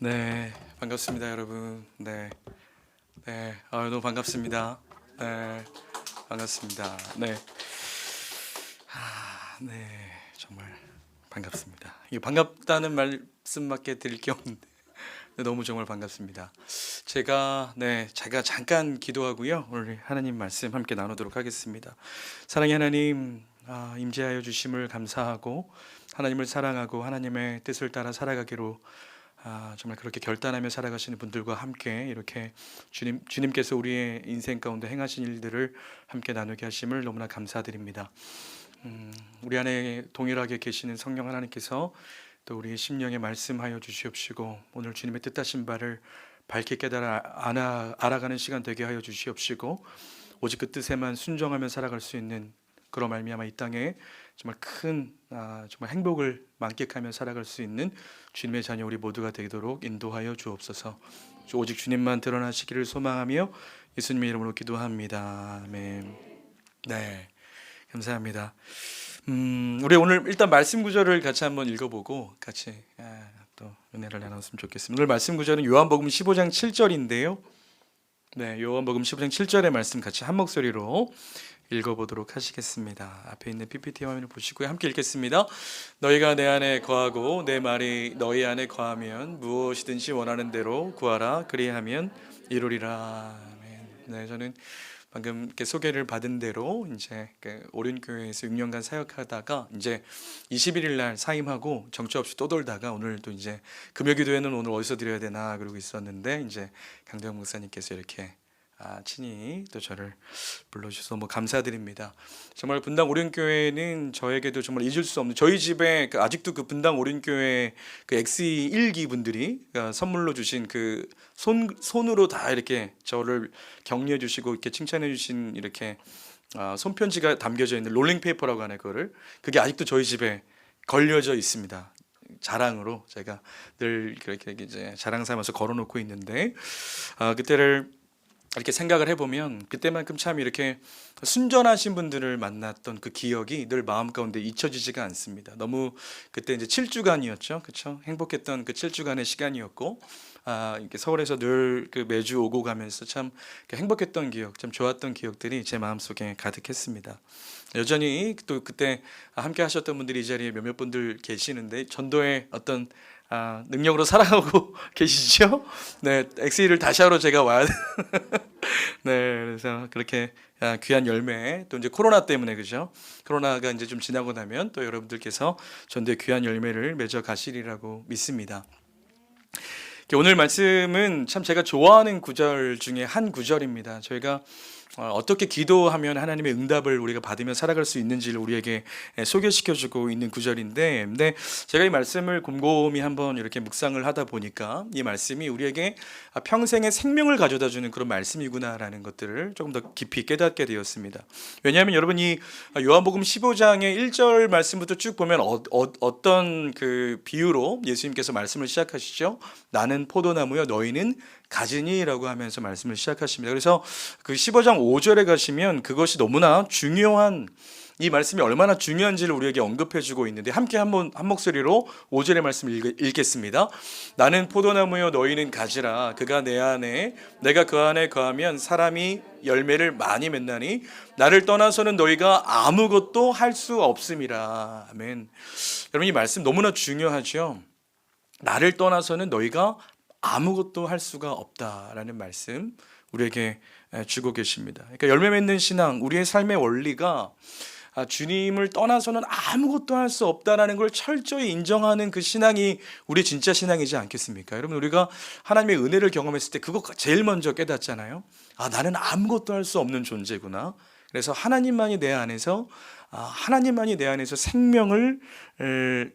네, 반갑습니다, 여러분. 너무 반갑습니다. 네, 반갑습니다. 네, 정말 반갑습니다. 이 반갑다는 말씀밖에 드릴 게 없는데 너무 정말 반갑습니다. 제가 잠깐 기도하고요. 오늘 하나님 말씀 함께 나누도록 하겠습니다. 사랑의 하나님, 임재하여 주심을 감사하고 하나님을 사랑하고 하나님의 뜻을 따라 살아가기로 정말 그렇게 결단하며 살아가시는 분들과 함께 이렇게 주님께서 우리의 인생 가운데 행하신 일들을 함께 나누게 하심을 너무나 감사드립니다. 우리 안에 동일하게 계시는 성령 하나님께서 또 우리의 심령에 말씀하여 주시옵시고 오늘 주님의 뜻하신 바를 밝게 깨달아 알아가는 시간 되게 하여 주시옵시고 오직 그 뜻에만 순종하며 살아갈 수 있는 그로 말미암아 이 땅에 정말 큰 정말 행복을 만끽하며 살아갈 수 있는 주님의 자녀 우리 모두가 되도록 인도하여 주옵소서. 오직 주님만 드러나시기를 소망하며 예수님의 이름으로 기도합니다. 아멘. 네, 감사합니다. 우리 오늘 일단 말씀 구절을 같이 한번 읽어보고 같이 또 은혜를 나눴으면 좋겠습니다. 오늘 말씀 구절은 요한복음 15장 7절인데요. 네, 요한복음 15장 7절의 말씀 같이 한 목소리로 읽어보도록 하시겠습니다. 앞에 있는 PPT 화면을 보시고요. 함께 읽겠습니다. 너희가 내 안에 거하고 내 말이 너희 안에 거하면 무엇이든지 원하는 대로 구하라. 그리하면 이루리라. 아멘. 네, 저는 방금 이렇게 소개를 받은 대로 이제 오륜교회에서 6년간 사역하다가 이제 21일 날 사임하고 정처 없이 또 돌다가 오늘 또 이제 금요기도회는 오늘 어디서 드려야 되나 그러고 있었는데 이제 강대영 목사님께서 이렇게 친히 또 저를 불러주셔서 감사드립니다. 정말 분당 오륜교회는 저에게도 정말 잊을 수 없는 저희 집에 아직도 그 분당 오륜교회 그 XE 1기 분들이 선물로 주신 그 손으로 다 이렇게 저를 격려해 주시고 이렇게 칭찬해 주신 이렇게 손편지가 담겨져 있는 롤링페이퍼라고 하는 거를 그게 아직도 저희 집에 걸려져 있습니다. 자랑으로 제가 늘 그렇게 이제 자랑 삼아서 걸어놓고 있는데 그때를 이렇게 생각을 해보면 그때만큼 참 이렇게 순전하신 분들을 만났던 그 기억이 늘 마음 가운데 잊혀지지가 않습니다. 너무 그때 이제 7주간이었죠, 그렇죠? 행복했던 그 7주간의 시간이었고, 이렇게 서울에서 늘 그 매주 오고 가면서 참 행복했던 기억, 참 좋았던 기억들이 제 마음 속에 가득했습니다. 여전히 또 그때 함께 하셨던 분들이 이 자리에 몇몇 분들 계시는데 전도의 어떤 능력으로 살아가고 계시죠? 네, 엑스이를 다시 하러 제가 와야 네, 그래서 그렇게 귀한 열매 또 이제 코로나 때문에 그죠? 코로나가 이제 좀 지나고 나면 또 여러분들께서 전도의 귀한 열매를 맺어 가시리라고 믿습니다. 오늘 말씀은 참 제가 좋아하는 구절 중에 한 구절입니다. 저희가 어떻게 기도하면 하나님의 응답을 우리가 받으며 살아갈 수 있는지를 우리에게 소개시켜주고 있는 구절인데, 근데 제가 이 말씀을 곰곰이 한번 이렇게 묵상을 하다 보니까 이 말씀이 우리에게 평생의 생명을 가져다주는 그런 말씀이구나라는 것들을 조금 더 깊이 깨닫게 되었습니다. 왜냐하면 여러분 이 요한복음 15장의 1절 말씀부터 쭉 보면 어떤 그 비유로 예수님께서 말씀을 시작하시죠? 나는 포도나무여 너희는 가지니라고 하면서 말씀을 시작하십니다. 그래서 그 15장 5절에 가시면 그것이 너무나 중요한 이 말씀이 얼마나 중요한지를 우리에게 언급해 주고 있는데 함께 한 목소리로 5절의 말씀을 읽겠습니다. 나는 포도나무여 너희는 가지라. 그가 내 안에 내가 그 안에 거하면 사람이 열매를 많이 맺나니 나를 떠나서는 너희가 아무것도 할 수 없음이라. 아멘. 여러분 이 말씀 너무나 중요하죠. 나를 떠나서는 너희가 아무것도 할 수가 없다라는 말씀 우리에게 주고 계십니다. 그러니까 열매 맺는 신앙, 우리의 삶의 원리가 주님을 떠나서는 아무것도 할 수 없다라는 걸 철저히 인정하는 그 신앙이 우리 진짜 신앙이지 않겠습니까? 여러분 우리가 하나님의 은혜를 경험했을 때 그거 제일 먼저 깨닫잖아요. 나는 아무것도 할 수 없는 존재구나. 그래서 하나님만이 내 안에서 생명을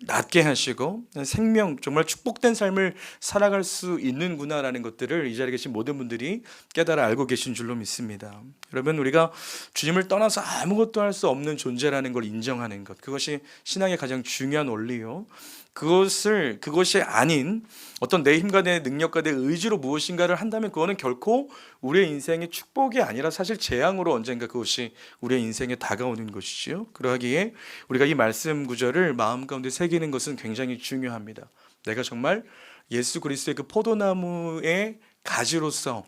낳게 하시고 생명 정말 축복된 삶을 살아갈 수 있는구나라는 것들을 이 자리에 계신 모든 분들이 깨달아 알고 계신 줄로 믿습니다. 여러분 우리가 주님을 떠나서 아무것도 할 수 없는 존재라는 걸 인정하는 것, 그것이 신앙의 가장 중요한 원리요. 그것이 아닌 어떤 내 힘과 내 능력과 내 의지로 무엇인가를 한다면 그거는 결코 우리의 인생의 축복이 아니라 사실 재앙으로 언젠가 그것이 우리의 인생에 다가오는 것이지요. 그러하기에 우리가 이 말씀 구절을 마음 가운데 새기는 것은 굉장히 중요합니다. 내가 정말 예수 그리스도의 그 포도나무의 가지로서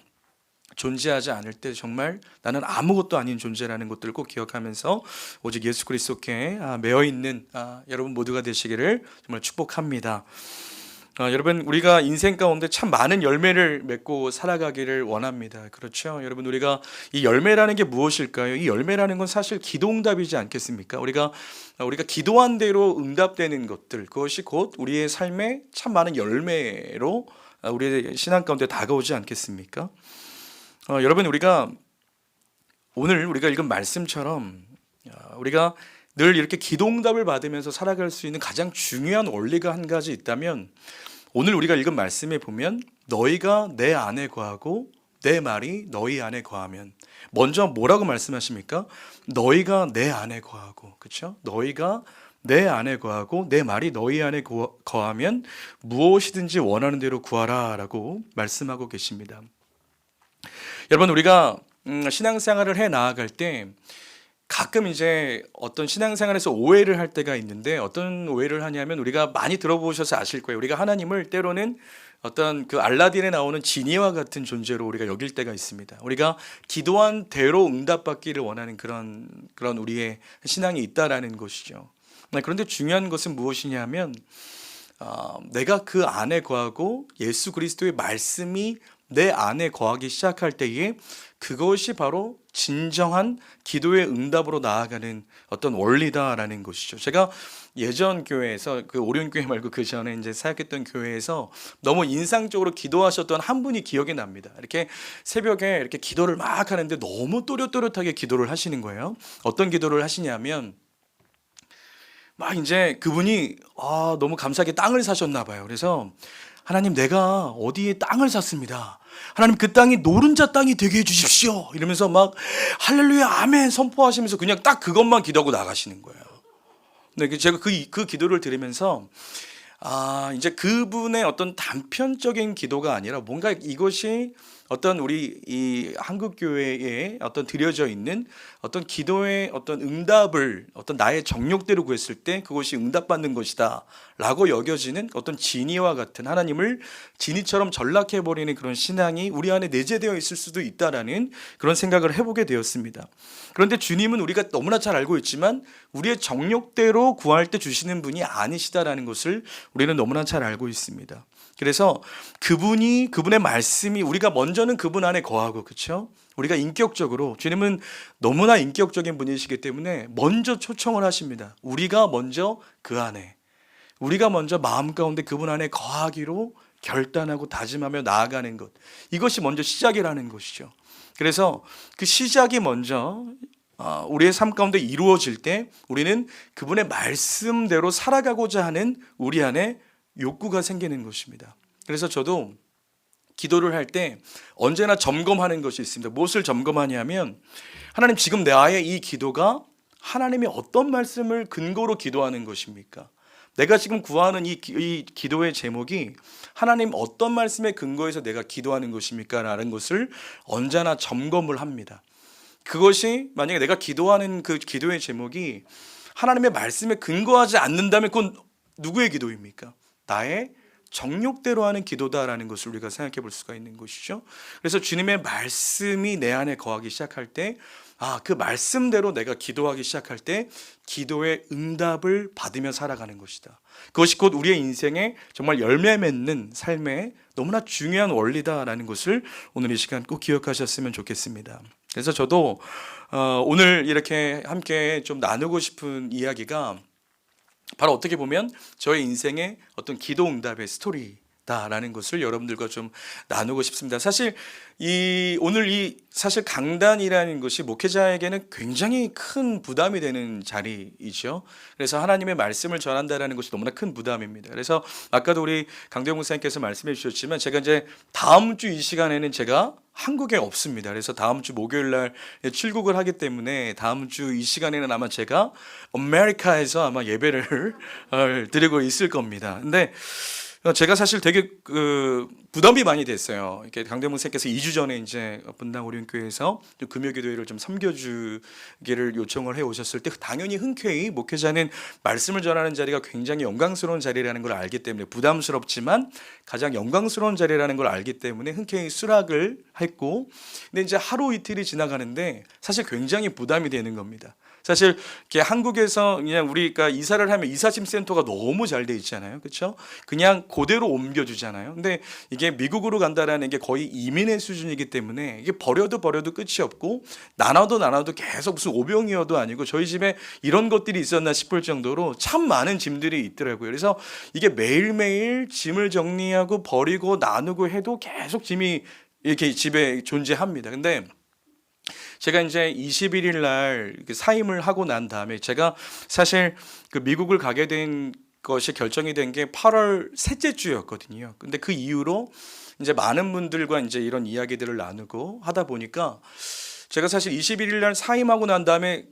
존재하지 않을 때 정말 나는 아무것도 아닌 존재라는 것들을 꼭 기억하면서 오직 예수 그리스도께 매어 있는 여러분 모두가 되시기를 정말 축복합니다. 여러분, 우리가 인생 가운데 참 많은 열매를 맺고 살아가기를 원합니다. 그렇죠? 여러분, 우리가 이 열매라는 게 무엇일까요? 이 열매라는 건 사실 기도응답이지 않겠습니까? 우리가 기도한 대로 응답되는 것들, 그것이 곧 우리의 삶에 참 많은 열매로 우리의 신앙 가운데 다가오지 않겠습니까? 여러분, 오늘 우리가 읽은 말씀처럼 우리가 늘 이렇게 기도응답을 받으면서 살아갈 수 있는 가장 중요한 원리가 한 가지 있다면, 오늘 우리가 읽은 말씀에 보면 너희가 내 안에 거하고 내 말이 너희 안에 거하면, 먼저 뭐라고 말씀하십니까? 너희가 내 안에 거하고, 그렇죠? 너희가 내 안에 거하고 내 말이 너희 안에 거하면 무엇이든지 원하는 대로 구하라 라고 말씀하고 계십니다. 여러분, 우리가 신앙생활을 해 나아갈 때 가끔 이제 어떤 신앙생활에서 오해를 할 때가 있는데, 어떤 오해를 하냐면, 우리가 많이 들어보셔서 아실 거예요. 우리가 하나님을 때로는 어떤 그 알라딘에 나오는 지니와 같은 존재로 우리가 여길 때가 있습니다. 우리가 기도한 대로 응답받기를 원하는 그런 우리의 신앙이 있다라는 것이죠. 그런데 중요한 것은 무엇이냐면, 내가 그 안에 거하고 예수 그리스도의 말씀이 내 안에 거하기 시작할 때에 그것이 바로 진정한 기도의 응답으로 나아가는 어떤 원리다라는 것이죠. 제가 예전 교회에서, 그 오륜교회 말고 그 전에 이제 사역했던 교회에서 너무 인상적으로 기도하셨던 한 분이 기억이 납니다. 이렇게 새벽에 이렇게 기도를 막 하는데 너무 또렷또렷하게 기도를 하시는 거예요. 어떤 기도를 하시냐면, 막 이제 그분이 너무 감사하게 땅을 사셨나 봐요. 그래서 하나님, 내가 어디에 땅을 샀습니다. 하나님, 그 땅이 노른자 땅이 되게 해주십시오. 이러면서 막 할렐루야 아멘 선포하시면서 그냥 딱 그것만 기도하고 나가시는 거예요. 네, 제가 그 기도를 들으면서 이제 그분의 어떤 단편적인 기도가 아니라 뭔가 이것이 어떤 우리 이 한국 교회에 어떤 드려져 있는 어떤 기도의 어떤 응답을 어떤 나의 정욕대로 구했을 때 그것이 응답받는 것이다 라고 여겨지는 어떤 지니와 같은, 하나님을 지니처럼 전락해 버리는 그런 신앙이 우리 안에 내재되어 있을 수도 있다라는 그런 생각을 해보게 되었습니다. 그런데 주님은 우리가 너무나 잘 알고 있지만 우리의 정욕대로 구할 때 주시는 분이 아니시다라는 것을 우리는 너무나 잘 알고 있습니다. 그래서 그분의 말씀이, 우리가 먼저는 그분 안에 거하고, 그렇죠? 우리가 인격적으로, 주님은 너무나 인격적인 분이시기 때문에 먼저 초청을 하십니다. 우리가 먼저 그 안에, 우리가 먼저 마음 가운데 그분 안에 거하기로 결단하고 다짐하며 나아가는 것, 이것이 먼저 시작이라는 것이죠. 그래서 그 시작이 먼저 우리의 삶 가운데 이루어질 때 우리는 그분의 말씀대로 살아가고자 하는 우리 안에 욕구가 생기는 것입니다. 그래서 저도 기도를 할 때 언제나 점검하는 것이 있습니다. 무엇을 점검하냐면, 하나님, 지금 나의 이 기도가 하나님의 어떤 말씀을 근거로 기도하는 것입니까? 내가 지금 구하는 이 기도의 제목이 하나님 어떤 말씀의 근거에서 내가 기도하는 것입니까? 라는 것을 언제나 점검을 합니다. 그것이 만약에 내가 기도하는 그 기도의 제목이 하나님의 말씀에 근거하지 않는다면 그건 누구의 기도입니까? 나의 정욕대로 하는 기도다라는 것을 우리가 생각해 볼 수가 있는 것이죠. 그래서 주님의 말씀이 내 안에 거하기 시작할 때, 그 말씀대로 내가 기도하기 시작할 때 기도의 응답을 받으며 살아가는 것이다. 그것이 곧 우리의 인생에 정말 열매 맺는 삶의 너무나 중요한 원리다라는 것을 오늘 이 시간 꼭 기억하셨으면 좋겠습니다. 그래서 저도 오늘 이렇게 함께 좀 나누고 싶은 이야기가 바로 어떻게 보면 저의 인생의 어떤 기도 응답의 스토리다라는 것을 여러분들과 좀 나누고 싶습니다. 사실 오늘 사실 강단이라는 것이 목회자에게는 굉장히 큰 부담이 되는 자리이죠. 그래서 하나님의 말씀을 전한다라는 것이 너무나 큰 부담입니다. 그래서 아까도 우리 강대용 목사님께서 말씀해 주셨지만, 제가 이제 다음 주 이 시간에는 제가 한국에 없습니다. 그래서 다음 주 목요일 날 출국을 하기 때문에 다음 주 이 시간에는 아마 제가 아메리카에서 아마 예배를 드리고 있을 겁니다. 근데 제가 사실 되게 부담이 많이 됐어요. 이렇게 강대문 선생님께서 2주 전에 이제 분당 오륜교회에서 금요기도회를 좀 섬겨주기를 요청을 해 오셨을 때 당연히 흔쾌히 목회자는 말씀을 전하는 자리가 굉장히 영광스러운 자리라는 걸 알기 때문에 부담스럽지만 가장 영광스러운 자리라는 걸 알기 때문에 흔쾌히 수락을 했고, 근데 이제 하루 이틀이 지나가는데 사실 굉장히 부담이 되는 겁니다. 사실 이렇게 한국에서 그냥 우리가 이사를 하면 이사짐 센터가 너무 잘 돼 있잖아요, 그렇죠? 그냥 그대로 옮겨주잖아요. 근데 이게 미국으로 간다라는 게 거의 이민의 수준이기 때문에 이게 버려도 끝이 없고 나눠도 계속 무슨 오병이어도 아니고 저희 집에 이런 것들이 있었나 싶을 정도로 참 많은 짐들이 있더라고요. 그래서 이게 매일매일 짐을 정리하고 버리고 나누고 해도 계속 짐이 이렇게 집에 존재합니다. 근데 제가 이제 21일 날 사임을 하고 난 다음에 제가 사실 그 미국을 가게 된 것이 결정이 된 게 8월 셋째 주였거든요. 근데 그 이후로 이제 많은 분들과 이제 이런 이야기들을 나누고 하다 보니까 제가 사실 21일 날 사임하고 난 다음에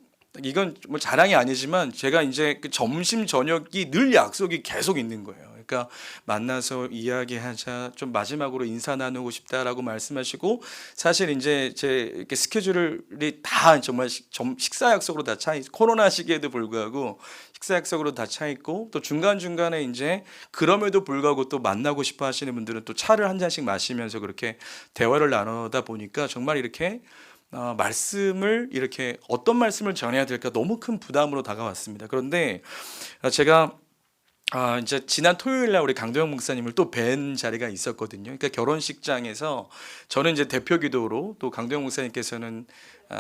이건 뭐 자랑이 아니지만 제가 이제 그 점심 저녁이 늘 약속이 계속 있는 거예요. 그러니까 만나서 이야기하자, 좀 마지막으로 인사 나누고 싶다라고 말씀하시고, 사실 이제 제 이렇게 스케줄이 다 정말 식사 약속으로 다 차 있고, 코로나 시기에도 불구하고 식사 약속으로 다 차 있고, 또 중간중간에 이제 그럼에도 불구하고 또 만나고 싶어 하시는 분들은 또 차를 한 잔씩 마시면서 그렇게 대화를 나누다 보니까 정말 이렇게 말씀을 이렇게 어떤 말씀을 전해야 될까 너무 큰 부담으로 다가왔습니다. 그런데 제가 이제 지난 토요일 날 우리 강도영 목사님을 또 뵌 자리가 있었거든요. 그러니까 결혼식장에서 저는 이제 대표 기도로 또 강도영 목사님께서는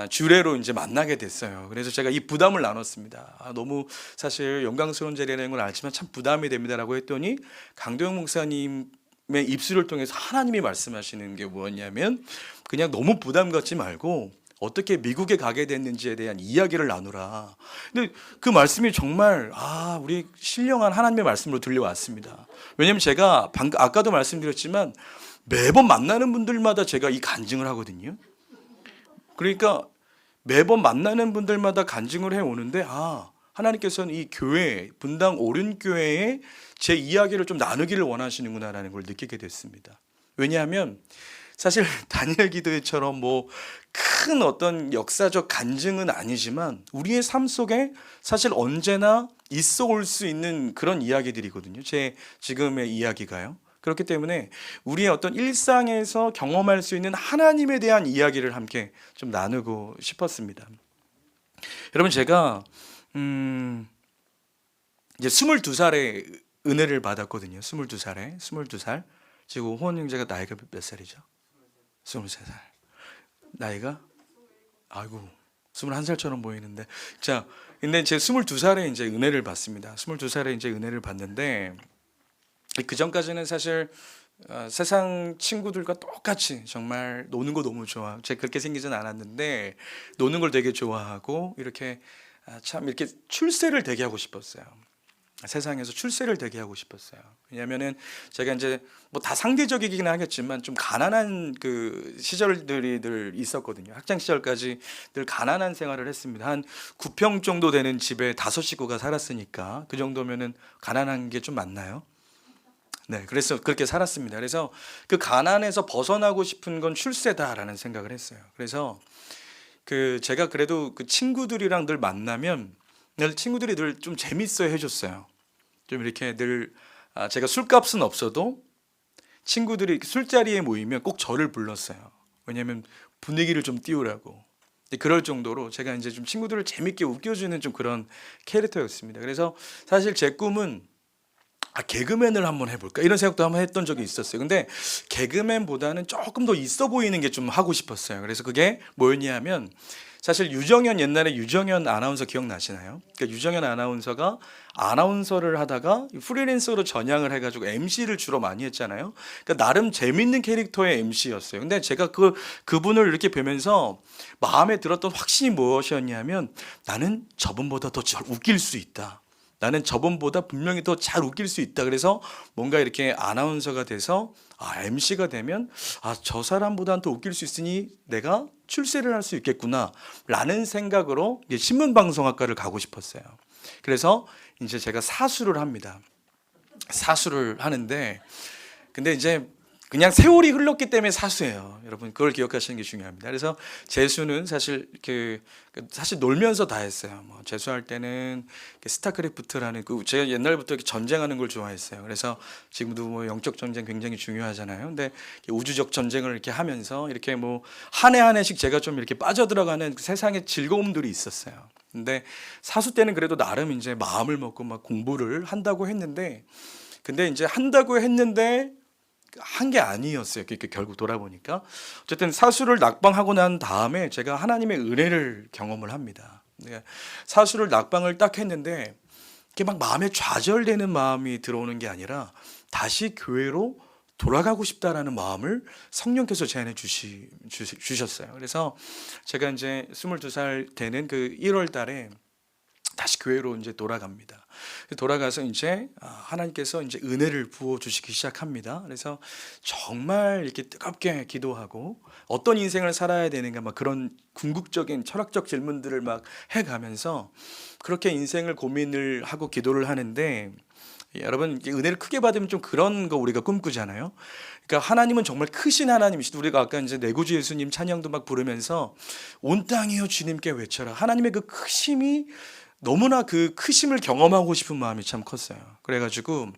주례로 이제 만나게 됐어요. 그래서 제가 이 부담을 나눴습니다. 너무 사실 영광스러운 자리라는 걸 알지만 참 부담이 됩니다라고 했더니 강도영 목사님의 입술을 통해서 하나님이 말씀하시는 게 뭐였냐면 그냥 너무 부담 갖지 말고 어떻게 미국에 가게 됐는지에 대한 이야기를 나누라. 근데 그 말씀이 정말 우리 신령한 하나님의 말씀으로 들려왔습니다. 왜냐하면 제가 아까도 말씀드렸지만 매번 만나는 분들마다 제가 이 간증을 하거든요. 그러니까 매번 만나는 분들마다 간증을 해오는데 하나님께서는 이 교회, 분당 오륜교회에 제 이야기를 좀 나누기를 원하시는구나라는 걸 느끼게 됐습니다. 왜냐하면 사실 다니엘 기도회처럼 뭐 큰 어떤 역사적 간증은 아니지만 우리의 삶 속에 사실 언제나 있어 올 수 있는 그런 이야기들이거든요. 제 지금의 이야기가요. 그렇기 때문에 우리의 어떤 일상에서 경험할 수 있는 하나님에 대한 이야기를 함께 좀 나누고 싶었습니다. 여러분, 제가 이제 22살에 은혜를 받았거든요. 22살. 지금 호원 형제가 나이가 몇 살이죠? 23살. 나이가? 21살처럼 보이는데. 자, 근데 제 22살에 이제 은혜를 받습니다. 22살에 이제 은혜를 받는데, 그 전까지는 사실 세상 친구들과 똑같이 정말 노는 거 너무 좋아. 제가 그렇게 생기진 않았는데 노는 걸 되게 좋아하고 이렇게 참 이렇게 출세를 되게 하고 싶었어요. 세상에서 출세를 되게 하고 싶었어요. 왜냐하면은 제가 이제 뭐 다 상대적이긴 하겠지만 좀 가난한 그 시절들이 늘 있었거든요. 학창 시절까지 늘 가난한 생활을 했습니다. 한 9평 정도 되는 집에 5식구가 살았으니까 그 정도면은 가난한 게 좀 맞나요? 네, 그래서 그렇게 살았습니다. 그래서 그 가난에서 벗어나고 싶은 건 출세다라는 생각을 했어요. 그래서 그 제가 그래도 그 친구들이랑 늘 만나면 늘 친구들이 늘 좀 재밌어 해줬어요. 좀 이렇게 늘 제가 술값은 없어도 친구들이 술자리에 모이면 꼭 저를 불렀어요. 왜냐하면 분위기를 좀 띄우라고. 그럴 정도로 제가 이제 좀 친구들을 재밌게 웃겨주는 좀 그런 캐릭터였습니다. 그래서 사실 제 꿈은 개그맨을 한번 해볼까 이런 생각도 한번 했던 적이 있었어요. 근데 개그맨보다는 조금 더 있어 보이는 게 좀 하고 싶었어요. 그래서 그게 뭐였냐면 사실 옛날에 유정현 아나운서 기억나시나요? 그러니까 유정현 아나운서가 아나운서를 하다가 프리랜서로 전향을 해가지고 MC를 주로 많이 했잖아요. 그러니까 나름 재밌는 캐릭터의 MC였어요. 근데 제가 그분을 이렇게 뵈면서 마음에 들었던 확신이 무엇이었냐면 나는 저분보다 더 잘 웃길 수 있다. 나는 저번보다 분명히 더 잘 웃길 수 있다. 그래서 뭔가 이렇게 아나운서가 돼서 MC가 되면 저 사람보다는 더 웃길 수 있으니 내가 출세를 할 수 있겠구나 라는 생각으로 이제 신문방송학과를 가고 싶었어요. 그래서 이제 제가 사수를 합니다. 사수를 하는데 근데 이제 그냥 세월이 흘렀기 때문에 사수예요. 여러분 그걸 기억하시는 게 중요합니다. 그래서 재수는 사실 사실 놀면서 다 했어요. 뭐 재수할 때는 스타크래프트라는 제가 옛날부터 이렇게 전쟁하는 걸 좋아했어요. 그래서 지금도 뭐 영적 전쟁 굉장히 중요하잖아요. 근데 우주적 전쟁을 이렇게 하면서 이렇게 뭐 한 해 한 해씩 제가 좀 이렇게 빠져들어가는 세상의 즐거움들이 있었어요. 근데 사수 때는 그래도 나름 이제 마음을 먹고 막 공부를 한다고 했는데 근데 이제 한다고 했는데 한 게 아니었어요. 결국 돌아보니까 어쨌든 사수를 낙방하고 난 다음에 제가 하나님의 은혜를 경험을 합니다. 사수를 낙방을 딱 했는데 이게 막 마음에 좌절되는 마음이 들어오는 게 아니라 다시 교회로 돌아가고 싶다라는 마음을 성령께서 제안해 주셨어요. 그래서 제가 이제 22살 되는 그 1월 달에 다시 교회로 이제 돌아갑니다. 돌아가서 이제 하나님께서 이제 은혜를 부어 주시기 시작합니다. 그래서 정말 이렇게 뜨겁게 기도하고 어떤 인생을 살아야 되는가 막 그런 궁극적인 철학적 질문들을 막 해가면서 그렇게 인생을 고민을 하고 기도를 하는데 여러분 은혜를 크게 받으면 좀 그런 거 우리가 꿈꾸잖아요. 그러니까 하나님은 정말 크신 하나님이시다. 우리가 아까 이제 내구주 예수님 찬양도 막 부르면서 온 땅이여 주님께 외쳐라. 하나님의 그 크심이 너무나 그 크심을 경험하고 싶은 마음이 참 컸어요. 그래가지고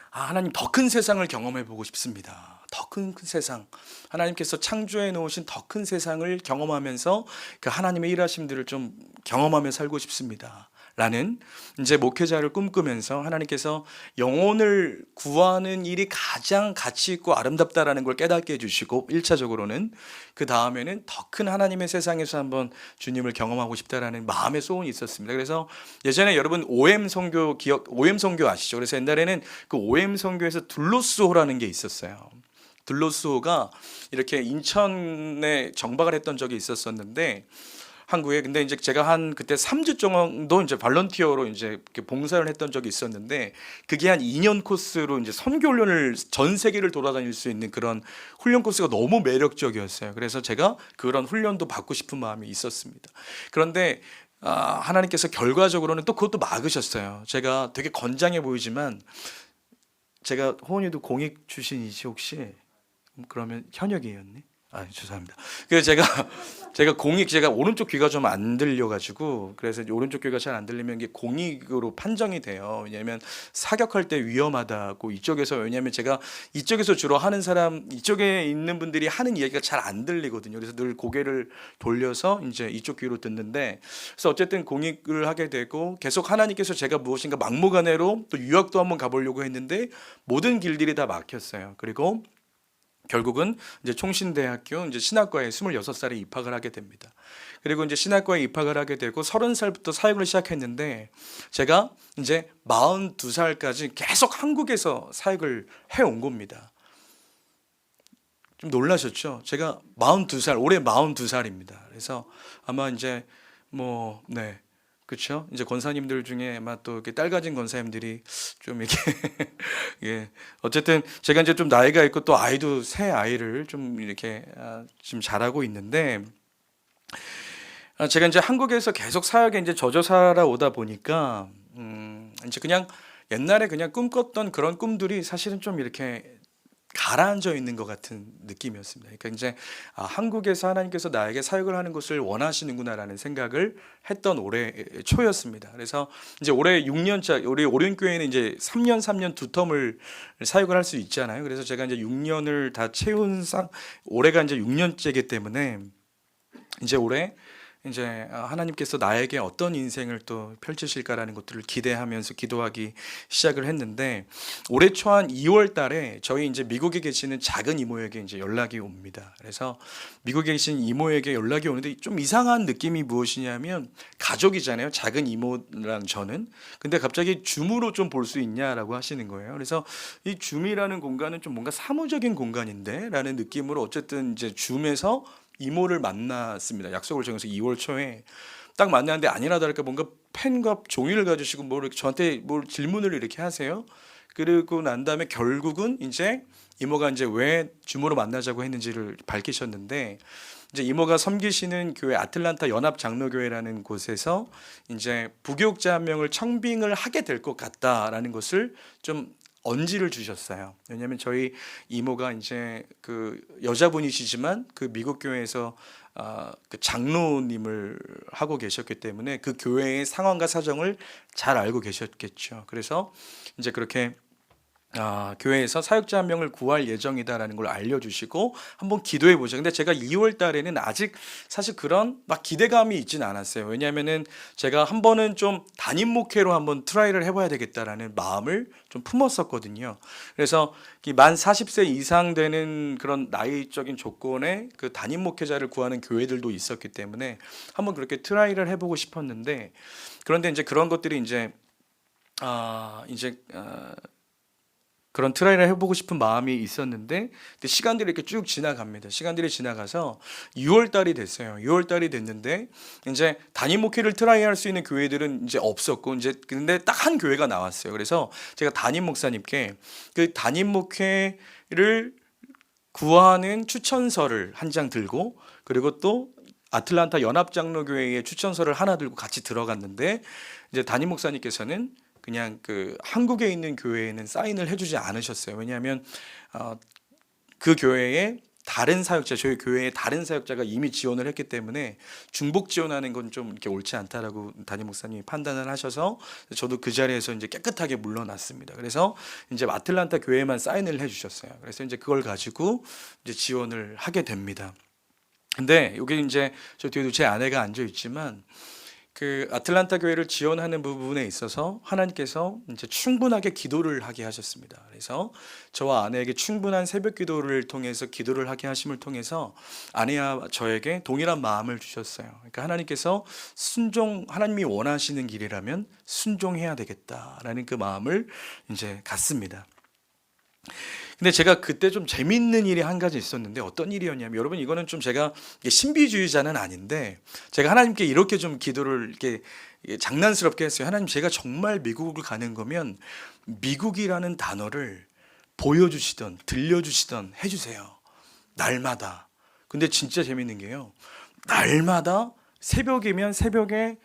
하나님 더 큰 세상을 경험해 보고 싶습니다. 더 큰 세상, 하나님께서 창조해 놓으신 더 큰 세상을 경험하면서 그 하나님의 일하심들을 좀 경험하며 살고 싶습니다. 라는 이제 목회자를 꿈꾸면서 하나님께서 영혼을 구하는 일이 가장 가치 있고 아름답다라는 걸 깨닫게 해주시고 1차적으로는 그 다음에는 더 큰 하나님의 세상에서 한번 주님을 경험하고 싶다라는 마음의 소원이 있었습니다. 그래서 예전에 여러분 OM 선교 OM 선교 아시죠? 그래서 옛날에는 그 OM 선교에서 둘로스호라는 게 있었어요. 둘로스호가 이렇게 인천에 정박을 했던 적이 있었었는데 한국에 근데 이제 제가 한 그때 3주 정도 이제 발런티어로 이제 이렇게 봉사를 했던 적이 있었는데 그게 한 2년 코스로 이제 선교 훈련을 전 세계를 돌아다닐 수 있는 그런 훈련 코스가 너무 매력적이었어요. 그래서 제가 그런 훈련도 받고 싶은 마음이 있었습니다. 그런데 하나님께서 결과적으로는 또 그것도 막으셨어요. 제가 되게 건장해 보이지만 제가 호원이도 공익 출신이시 혹시? 그러면 현역이었니? 죄송합니다. 그래서 제가 오른쪽 귀가 좀 안 들려가지고 그래서 오른쪽 귀가 잘 안 들리면 이게 공익으로 판정이 돼요. 왜냐하면 사격할 때 위험하다고 이쪽에서 왜냐하면 제가 이쪽에서 주로 하는 사람 이쪽에 있는 분들이 하는 이야기가 잘 안 들리거든요. 그래서 늘 고개를 돌려서 이제 이쪽 귀로 듣는데 그래서 어쨌든 공익을 하게 되고 계속 하나님께서 제가 무엇인가 막무가내로 또 유학도 한번 가보려고 했는데 모든 길들이 다 막혔어요. 그리고 결국은 이제 총신대학교 이제 신학과에 26살에 입학을 하게 됩니다. 그리고 이제 신학과에 입학을 하게 되고 30살부터 사역을 시작했는데 제가 이제 42살까지 계속 한국에서 사역을 해온 겁니다. 좀 놀라셨죠? 제가 42살, 올해 42살입니다. 그래서 아마 이제 그렇죠. 이제 권사님들 중에 아마 또 이렇게 딸 가진 권사님들이 좀 이렇게 예. 어쨌든 제가 이제 좀 나이가 있고 또 아이도 새 아이를 좀 이렇게 지금 잘하고 있는데 제가 이제 한국에서 계속 사역에 이제 젖어 살아오다 보니까 이제 그냥 옛날에 그냥 꿈꿨던 그런 꿈들이 사실은 좀 이렇게 가라앉아 있는 것 같은 느낌이었습니다. 그러니까 이제 한국에서 하나님께서 나에게 사역을 하는 것을 원하시는구나라는 생각을 했던 올해 초였습니다. 그래서 이제 올해 6년차 우리 오륜교회는 이제 3년 두 텀을 사역을 할 수 있잖아요. 그래서 제가 이제 6년을 다 채운 올해가 이제 6년째이기 때문에 이제 올해 이제 하나님께서 나에게 어떤 인생을 또 펼치실까라는 것들을 기대하면서 기도하기 시작을 했는데 올해 초 한 2월 달에 저희 이제 미국에 계시는 작은 이모에게 이제 연락이 옵니다. 그래서 미국에 계신 이모에게 연락이 오는데 좀 이상한 느낌이 무엇이냐면 가족이잖아요. 작은 이모랑 저는. 근데 갑자기 줌으로 좀 볼 수 있냐라고 하시는 거예요. 그래서 이 줌이라는 공간은 좀 뭔가 사무적인 공간인데 라는 느낌으로 어쨌든 이제 줌에서 이모를 만났습니다. 약속을 정해서 2월 초에 딱 만났는데 아니나 다를까 뭔가 펜과 종이를 가지시고 뭐 이렇게 저한테 뭘 질문을 이렇게 하세요. 그리고 난 다음에 결국은 이제 이모가 이제 왜 주모로 만나자고 했는지를 밝히셨는데, 이제 이모가 섬기시는 교회 아틀란타 연합 장로교회라는 곳에서 이제 부교육자 한 명을 청빙을 하게 될 것 같다라는 것을 좀 언지를 주셨어요. 왜냐하면 저희 이모가 이제 그 여자분이시지만 그 미국 교회에서 그 장로님을 하고 계셨기 때문에 그 교회의 상황과 사정을 잘 알고 계셨겠죠. 그래서 이제 그렇게 교회에서 사역자 한 명을 구할 예정이다라는 걸 알려주시고 한번 기도해 보죠. 근데 제가 2월 달에는 아직 사실 그런 막 기대감이 있진 않았어요. 왜냐하면은 제가 한 번은 좀 담임 목회로 한번 트라이를 해봐야 되겠다라는 마음을 좀 품었었거든요. 그래서 만 40세 이상 되는 그런 나이적인 조건에 그 담임 목회자를 구하는 교회들도 있었기 때문에 한번 그렇게 트라이를 해보고 싶었는데, 그런데 이제 그런 것들이 이제 그런 트라이를 해보고 싶은 마음이 있었는데, 근데 시간들이 이렇게 쭉 지나갑니다. 시간들이 지나가서 6월 달이 됐어요. 6월 달이 됐는데 이제 담임 목회를 트라이할 수 있는 교회들은 이제 없었고, 이제 근데 딱 한 교회가 나왔어요. 그래서 제가 담임 목사님께 그 담임 목회를 구하는 추천서를 한 장 들고, 그리고 또 아틀란타 연합장로교회의 추천서를 하나 들고 같이 들어갔는데, 이제 담임 목사님께서는 그냥 그 한국에 있는 교회에는 사인을 해주지 않으셨어요. 왜냐하면 그 교회에 다른 사역자, 저희 교회의 다른 사역자가 이미 지원을 했기 때문에 중복 지원하는 건 좀 이렇게 옳지 않다라고 담임 목사님이 판단을 하셔서 저도 그 자리에서 이제 깨끗하게 물러났습니다. 그래서 이제 아틀란타 교회만 사인을 해주셨어요. 그래서 이제 그걸 가지고 이제 지원을 하게 됩니다. 근데 여기 이제 저 뒤에도 제 아내가 앉아 있지만, 그 아틀란타 교회를 지원하는 부분에 있어서 하나님께서 이제 충분하게 기도를 하게 하셨습니다. 그래서 저와 아내에게 충분한 새벽 기도를 통해서 기도를 하게 하심을 통해서 아내와 저에게 동일한 마음을 주셨어요. 그러니까 하나님께서 하나님이 원하시는 길이라면 순종해야 되겠다라는 그 마음을 이제 갖습니다. 근데 제가 그때 좀 재밌는 일이 한 가지 있었는데, 어떤 일이었냐면, 여러분 이거는 좀 제가 신비주의자는 아닌데 제가 하나님께 이렇게 좀 기도를 이렇게 장난스럽게 했어요. 하나님, 제가 정말 미국을 가는 거면 미국이라는 단어를 보여주시던 들려주시던 해주세요, 날마다. 근데 진짜 재밌는 게요, 날마다 새벽이면 새벽에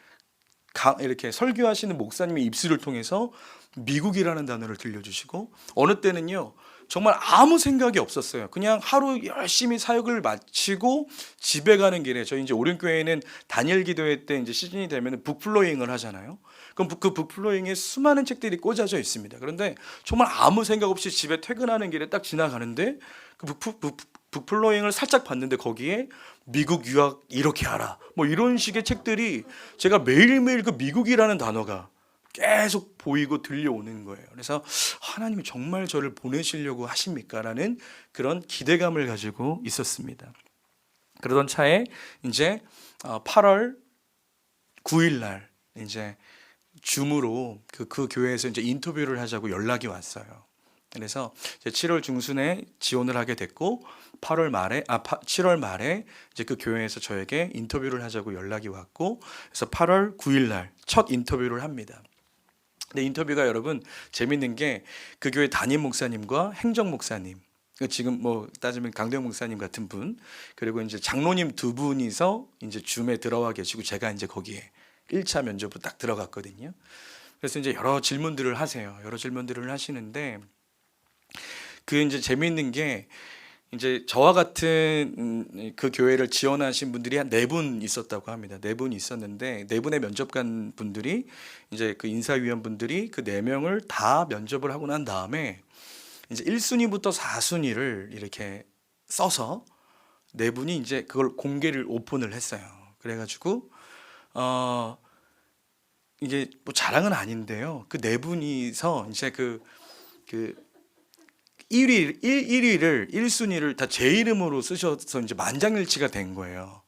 이렇게 설교하시는 목사님의 입술을 통해서 미국이라는 단어를 들려주시고, 어느 때는요 정말 아무 생각이 없었어요. 그냥 하루 열심히 사역을 마치고 집에 가는 길에, 저희 이제 오륜교회는 단일 기도회 때 이제 시즌이 되면 북플로잉을 하잖아요. 그럼 그 북플로잉에 수많은 책들이 꽂아져 있습니다. 그런데 정말 아무 생각 없이 집에 퇴근하는 길에 딱 지나가는데 그 북플로잉을 살짝 봤는데 거기에 미국 유학 이렇게 하라 뭐 이런 식의 책들이, 제가 매일매일 그 미국이라는 단어가 계속 보이고 들려오는 거예요. 그래서 하나님이 정말 저를 보내시려고 하십니까? 라는 그런 기대감을 가지고 있었습니다. 그러던 차에 이제 8월 9일 날 이제 줌으로 그 교회에서 이제 인터뷰를 하자고 연락이 왔어요. 그래서 이제 7월 중순에 지원을 하게 됐고, 7월 말에 이제 그 교회에서 저에게 인터뷰를 하자고 연락이 왔고, 그래서 8월 9일 날 첫 인터뷰를 합니다. 근데 인터뷰가 여러분 재밌는 게, 그 교회 담임 목사님과 행정 목사님, 지금 뭐 따지면 강대영 목사님 같은 분, 그리고 이제 장로님 두 분이서 이제 줌에 들어와 계시고, 제가 이제 거기에 1차 면접으로 딱 들어갔거든요. 그래서 이제 여러 질문들을 하세요. 여러 질문들을 하시는데, 그 이제 재미있는 게, 이제 저와 같은 그 교회를 지원하신 분들이 한 4분 있었다고 합니다. 4분 있었는데 4분의 면접관 분들이, 이제 그 인사위원분들이 그 4명을 다 면접을 하고 난 다음에 이제 1순위부터 4순위를 이렇게 써서 4분이 이제 그걸 공개를 오픈을 했어요. 그래가지고 이게 뭐 자랑은 아닌데요, 그 4분이서 이제 그 1위를 1순위를 다 제 이름으로 쓰셔서 이제 만장일치가 된 거예요.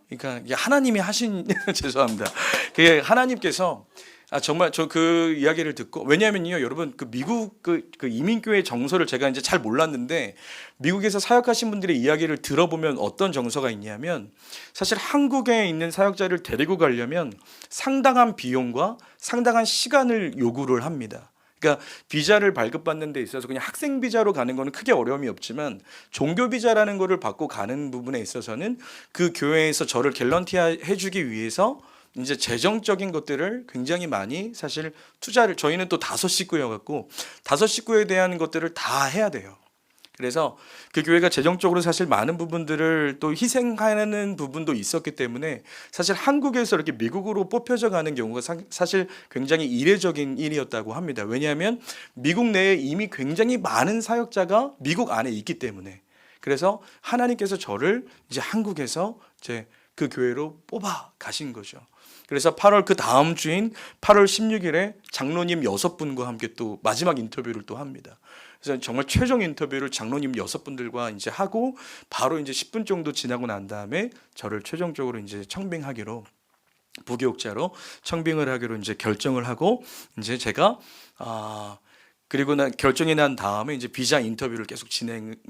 그러니까 이게 하나님이 하신 죄송합니다. 그게 하나님께서 정말 저 그 이야기를 듣고, 왜냐하면요 여러분, 그 미국 그 이민교회 정서를 제가 이제 잘 몰랐는데, 미국에서 사역하신 분들의 이야기를 들어보면 어떤 정서가 있냐면, 사실 한국에 있는 사역자를 데리고 가려면 상당한 비용과 상당한 시간을 요구를 합니다. 그러니까 비자를 발급받는 데 있어서 그냥 학생 비자로 가는 거는 크게 어려움이 없지만, 종교 비자라는 거를 받고 가는 부분에 있어서는 그 교회에서 저를 갤런티 해주기 위해서 이제 재정적인 것들을 굉장히 많이 사실 투자를, 저희는 또 다섯 식구여갖고 다섯 식구에 대한 것들을 다 해야 돼요. 그래서 그 교회가 재정적으로 사실 많은 부분들을 또 희생하는 부분도 있었기 때문에, 사실 한국에서 이렇게 미국으로 뽑혀져 가는 경우가 사실 굉장히 이례적인 일이었다고 합니다. 왜냐하면 미국 내에 이미 굉장히 많은 사역자가 미국 안에 있기 때문에. 그래서 하나님께서 저를 이제 한국에서 이제 그 교회로 뽑아 가신 거죠. 그래서 8월 그 다음 주인 8월 16일에 장로님 6분과 함께 또 마지막 인터뷰를 또 합니다. 그래서 정말 최종 인터뷰를 장로님 6분들과 이제 하고, 바로 이제 10분 정도 지나고 난 다음에 저를 최종적으로 이제 청빙하기로, 부교육자로 청빙을 하기로 이제 결정을 하고, 이제 제가 그리고 결정이 난 다음에 이제 비자 인터뷰를 계속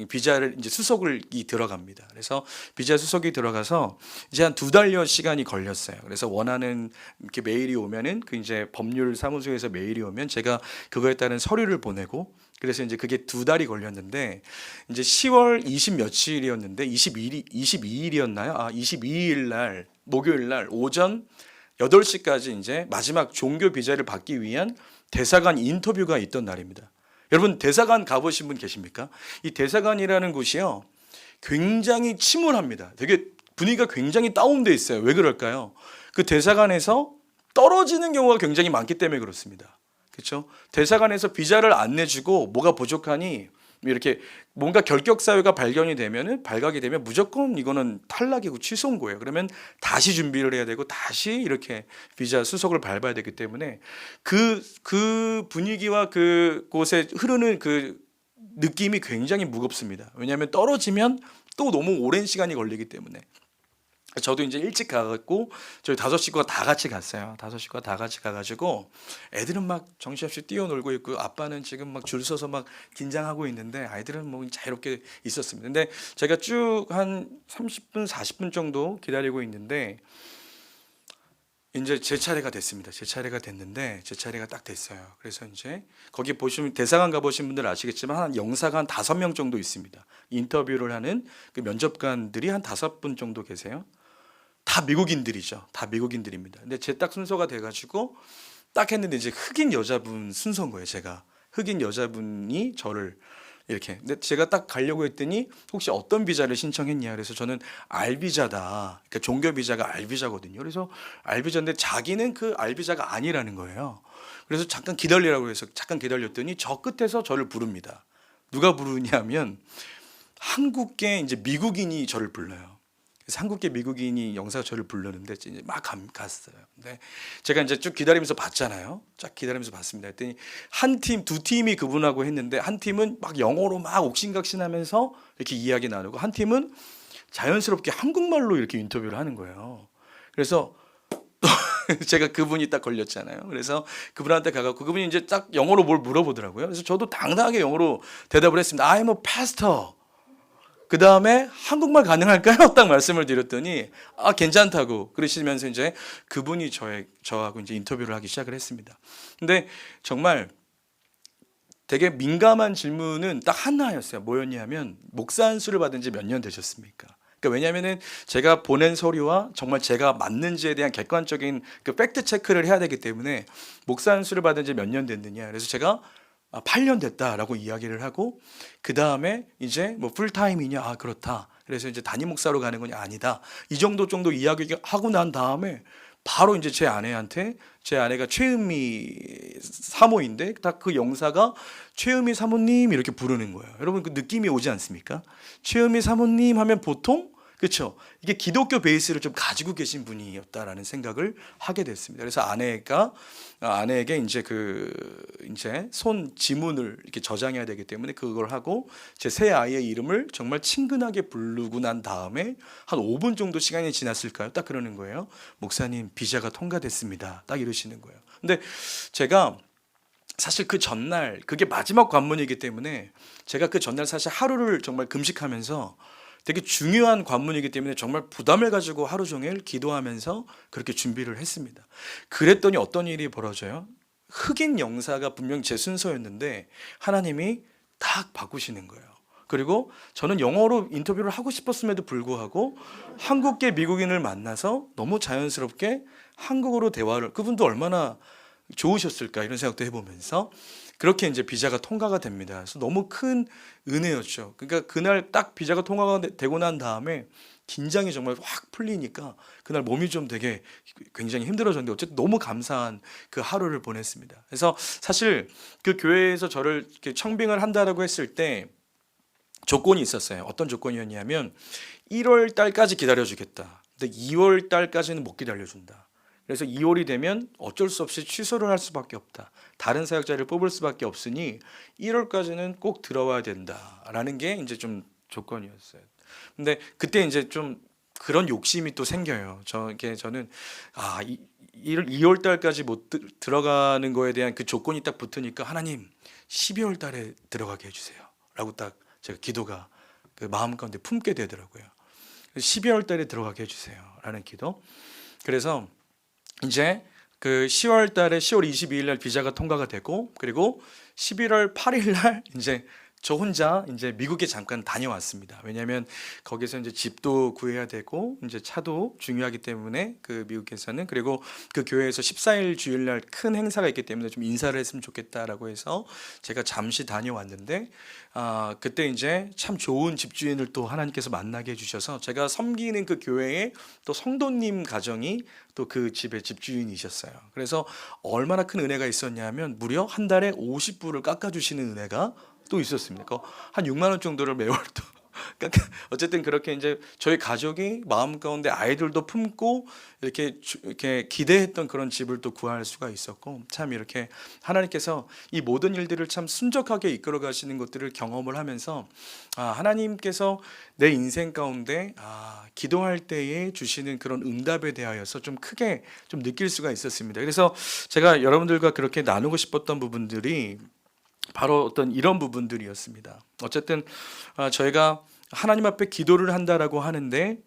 비자를 이제 수속이 들어갑니다. 그래서 비자 수속이 들어가서 이제 한 2달여 시간이 걸렸어요. 그래서 원하는 이렇게 메일이 오면은 그 이제 법률 사무소에서 메일이 오면 제가 그거에 따른 서류를 보내고, 그래서 이제 그게 2달이 걸렸는데, 이제 10월 20 며칠이었는데 22일이었나요? 22일 날, 목요일 날 오전 8시까지 이제 마지막 종교 비자를 받기 위한 대사관 인터뷰가 있던 날입니다. 여러분, 대사관 가보신 분 계십니까? 이 대사관이라는 곳이요 굉장히 침울합니다. 되게 분위기가 굉장히 다운돼 있어요. 왜 그럴까요? 그 대사관에서 떨어지는 경우가 굉장히 많기 때문에 그렇습니다. 그렇죠? 대사관에서 비자를 안 내주고 뭐가 부족하니 이렇게 뭔가 결격 사유가 발각이 되면 무조건 이거는 탈락이고 취소인 거예요. 그러면 다시 준비를 해야 되고 다시 이렇게 비자 수속을 밟아야 되기 때문에 그 분위기와 그곳에 흐르는 그 느낌이 굉장히 무겁습니다. 왜냐하면 떨어지면 또 너무 오랜 시간이 걸리기 때문에. 저도 이제 일찍 가갖고 저희 5식구가 다 같이 갔어요. 5식구가 다 같이 가가지고 애들은 막 정신없이 뛰어놀고 있고, 아빠는 지금 막 줄 서서 막 긴장하고 있는데 아이들은 뭐 자유롭게 있었습니다. 근데 제가 쭉 한 30분 40분 정도 기다리고 있는데, 이제 제 차례가 됐습니다. 제 차례가 됐는데, 제 차례가 딱 됐어요. 그래서 이제 거기 보시면, 대사관 가보신 분들 아시겠지만 한 영사가 한 5명 정도 있습니다. 인터뷰를 하는 그 면접관들이 한 5분 정도 계세요. 다 미국인들이죠. 다 미국인들입니다. 근데 제 딱 순서가 돼가지고 딱 했는데, 이제 흑인 여자분 순서인 거예요. 제가 흑인 여자분이 저를 이렇게. 근데 제가 딱 가려고 했더니 혹시 어떤 비자를 신청했냐, 그래서 저는 R 비자다. 그러니까 종교 비자가 R 비자거든요. 그래서 R 비자인데 자기는 그 R 비자가 아니라는 거예요. 그래서 잠깐 기다리라고 해서 잠깐 기다렸더니 저 끝에서 저를 부릅니다. 누가 부르냐면 한국계 이제 미국인이 저를 불러요. 그래서 한국계 미국인이 영사가 저를 부르는데 이제 막 갔어요. 근데 제가 이제 쭉 기다리면서 봤잖아요. 쫙 기다리면서 봤습니다. 했더니 한 팀, 두 팀이 그분하고 했는데, 한 팀은 막 영어로 막 옥신각신하면서 이렇게 이야기 나누고, 한 팀은 자연스럽게 한국말로 이렇게 인터뷰를 하는 거예요. 그래서 제가 그분이 딱 걸렸잖아요. 그래서 그분한테 가갖고 그분이 이제 딱 영어로 뭘 물어보더라고요. 그래서 저도 당당하게 영어로 대답을 했습니다. I'm a pastor. 그 다음에 한국말 가능할까요? 딱 말씀을 드렸더니 괜찮다고 그러시면서 이제 그분이 저하고 이제 인터뷰를 하기 시작을 했습니다. 근데 정말 되게 민감한 질문은 딱 하나였어요. 뭐였냐면, 목사 안수를 받은 지 몇 년 되셨습니까? 그러니까 왜냐하면은 제가 보낸 서류와 정말 제가 맞는지에 대한 객관적인 그 팩트 체크를 해야 되기 때문에, 목사 안수를 받은 지 몇 년 됐느냐. 그래서 제가 8년 됐다라고 이야기를 하고, 그 다음에 이제 뭐 풀타임이냐, 그렇다. 그래서 이제 담임 목사로 가는 거냐, 아니다. 이 정도 이야기하고 난 다음에 바로 이제 제 아내한테, 제 아내가 최은미 사모인데 딱 그 영사가 최은미 사모님 이렇게 부르는 거예요. 여러분 그 느낌이 오지 않습니까? 최은미 사모님 하면 보통 그렇죠. 이게 기독교 베이스를 좀 가지고 계신 분이었다라는 생각을 하게 됐습니다. 그래서 아내에게 이제 손 지문을 이렇게 저장해야 되기 때문에 그걸 하고 제 새 아이의 이름을 정말 친근하게 부르고 난 다음에 한 5분 정도 시간이 지났을까요? 딱 그러는 거예요. 목사님, 비자가 통과됐습니다. 딱 이러시는 거예요. 근데 제가 사실 그 전날 그게 마지막 관문이기 때문에 제가 그 전날 사실 하루를 정말 금식하면서 되게 중요한 관문이기 때문에 정말 부담을 가지고 하루 종일 기도하면서 그렇게 준비를 했습니다. 그랬더니 어떤 일이 벌어져요? 흑인 영사가 분명 제 순서였는데 하나님이 딱 바꾸시는 거예요. 그리고 저는 영어로 인터뷰를 하고 싶었음에도 불구하고 한국계 미국인을 만나서 너무 자연스럽게 한국어로 대화를, 그분도 얼마나 좋으셨을까 이런 생각도 해보면서 그렇게 이제 비자가 통과가 됩니다. 그래서 너무 큰 은혜였죠. 그러니까 그날 딱 비자가 통과가 되고 난 다음에 긴장이 정말 확 풀리니까 그날 몸이 좀 되게 굉장히 힘들어졌는데 어쨌든 너무 감사한 그 하루를 보냈습니다. 그래서 사실 그 교회에서 저를 이렇게 청빙을 한다라고 했을 때 조건이 있었어요. 어떤 조건이었냐면 1월 달까지 기다려주겠다. 근데 2월 달까지는 못 기다려준다. 그래서 2월이 되면 어쩔 수 없이 취소를 할 수밖에 없다. 다른 사역자를 뽑을 수밖에 없으니 1월까지는 꼭 들어와야 된다라는 게 이제 좀 조건이었어요. 근데 그때 이제 좀 그런 욕심이 또 생겨요. 저는 2월 달까지 못 들어가는 거에 대한 그 조건이 딱 붙으니까 하나님 12월 달에 들어가게 해주세요라고 딱 제가 기도가 그 마음 가운데 품게 되더라고요. 12월 달에 들어가게 해주세요라는 기도. 그래서 이제 그 10월 달에 10월 22일 날 비자가 통과가 되고 그리고 11월 8일 날 이제 저 혼자 이제 미국에 잠깐 다녀왔습니다. 왜냐하면 거기서 이제 집도 구해야 되고 이제 차도 중요하기 때문에 그 미국에서는, 그리고 그 교회에서 14일 주일날 큰 행사가 있기 때문에 좀 인사를 했으면 좋겠다라고 해서 제가 잠시 다녀왔는데 그때 이제 참 좋은 집주인을 또 하나님께서 만나게 해주셔서 제가 섬기는 그 교회에 또 성도님 가정이 또 그 집의 집주인이셨어요. 그래서 얼마나 큰 은혜가 있었냐면 무려 한 달에 50불을 깎아주시는 은혜가 또 있었습니다. 한 6만 원 정도를 매월 또 어쨌든 그렇게 이제 저희 가족이 마음 가운데 아이들도 품고 이렇게 기대했던 그런 집을 또 구할 수가 있었고, 참 이렇게 하나님께서 이 모든 일들을 참 순적하게 이끌어 가시는 것들을 경험을 하면서 하나님께서 내 인생 가운데 기도할 때에 주시는 그런 응답에 대하여서 좀 크게 좀 느낄 수가 있었습니다. 그래서 제가 여러분들과 그렇게 나누고 싶었던 부분들이 바로 어떤 이런 부분들이었습니다. 어쨌든 저희가 하나님 앞에 기도를 한다라고 하는데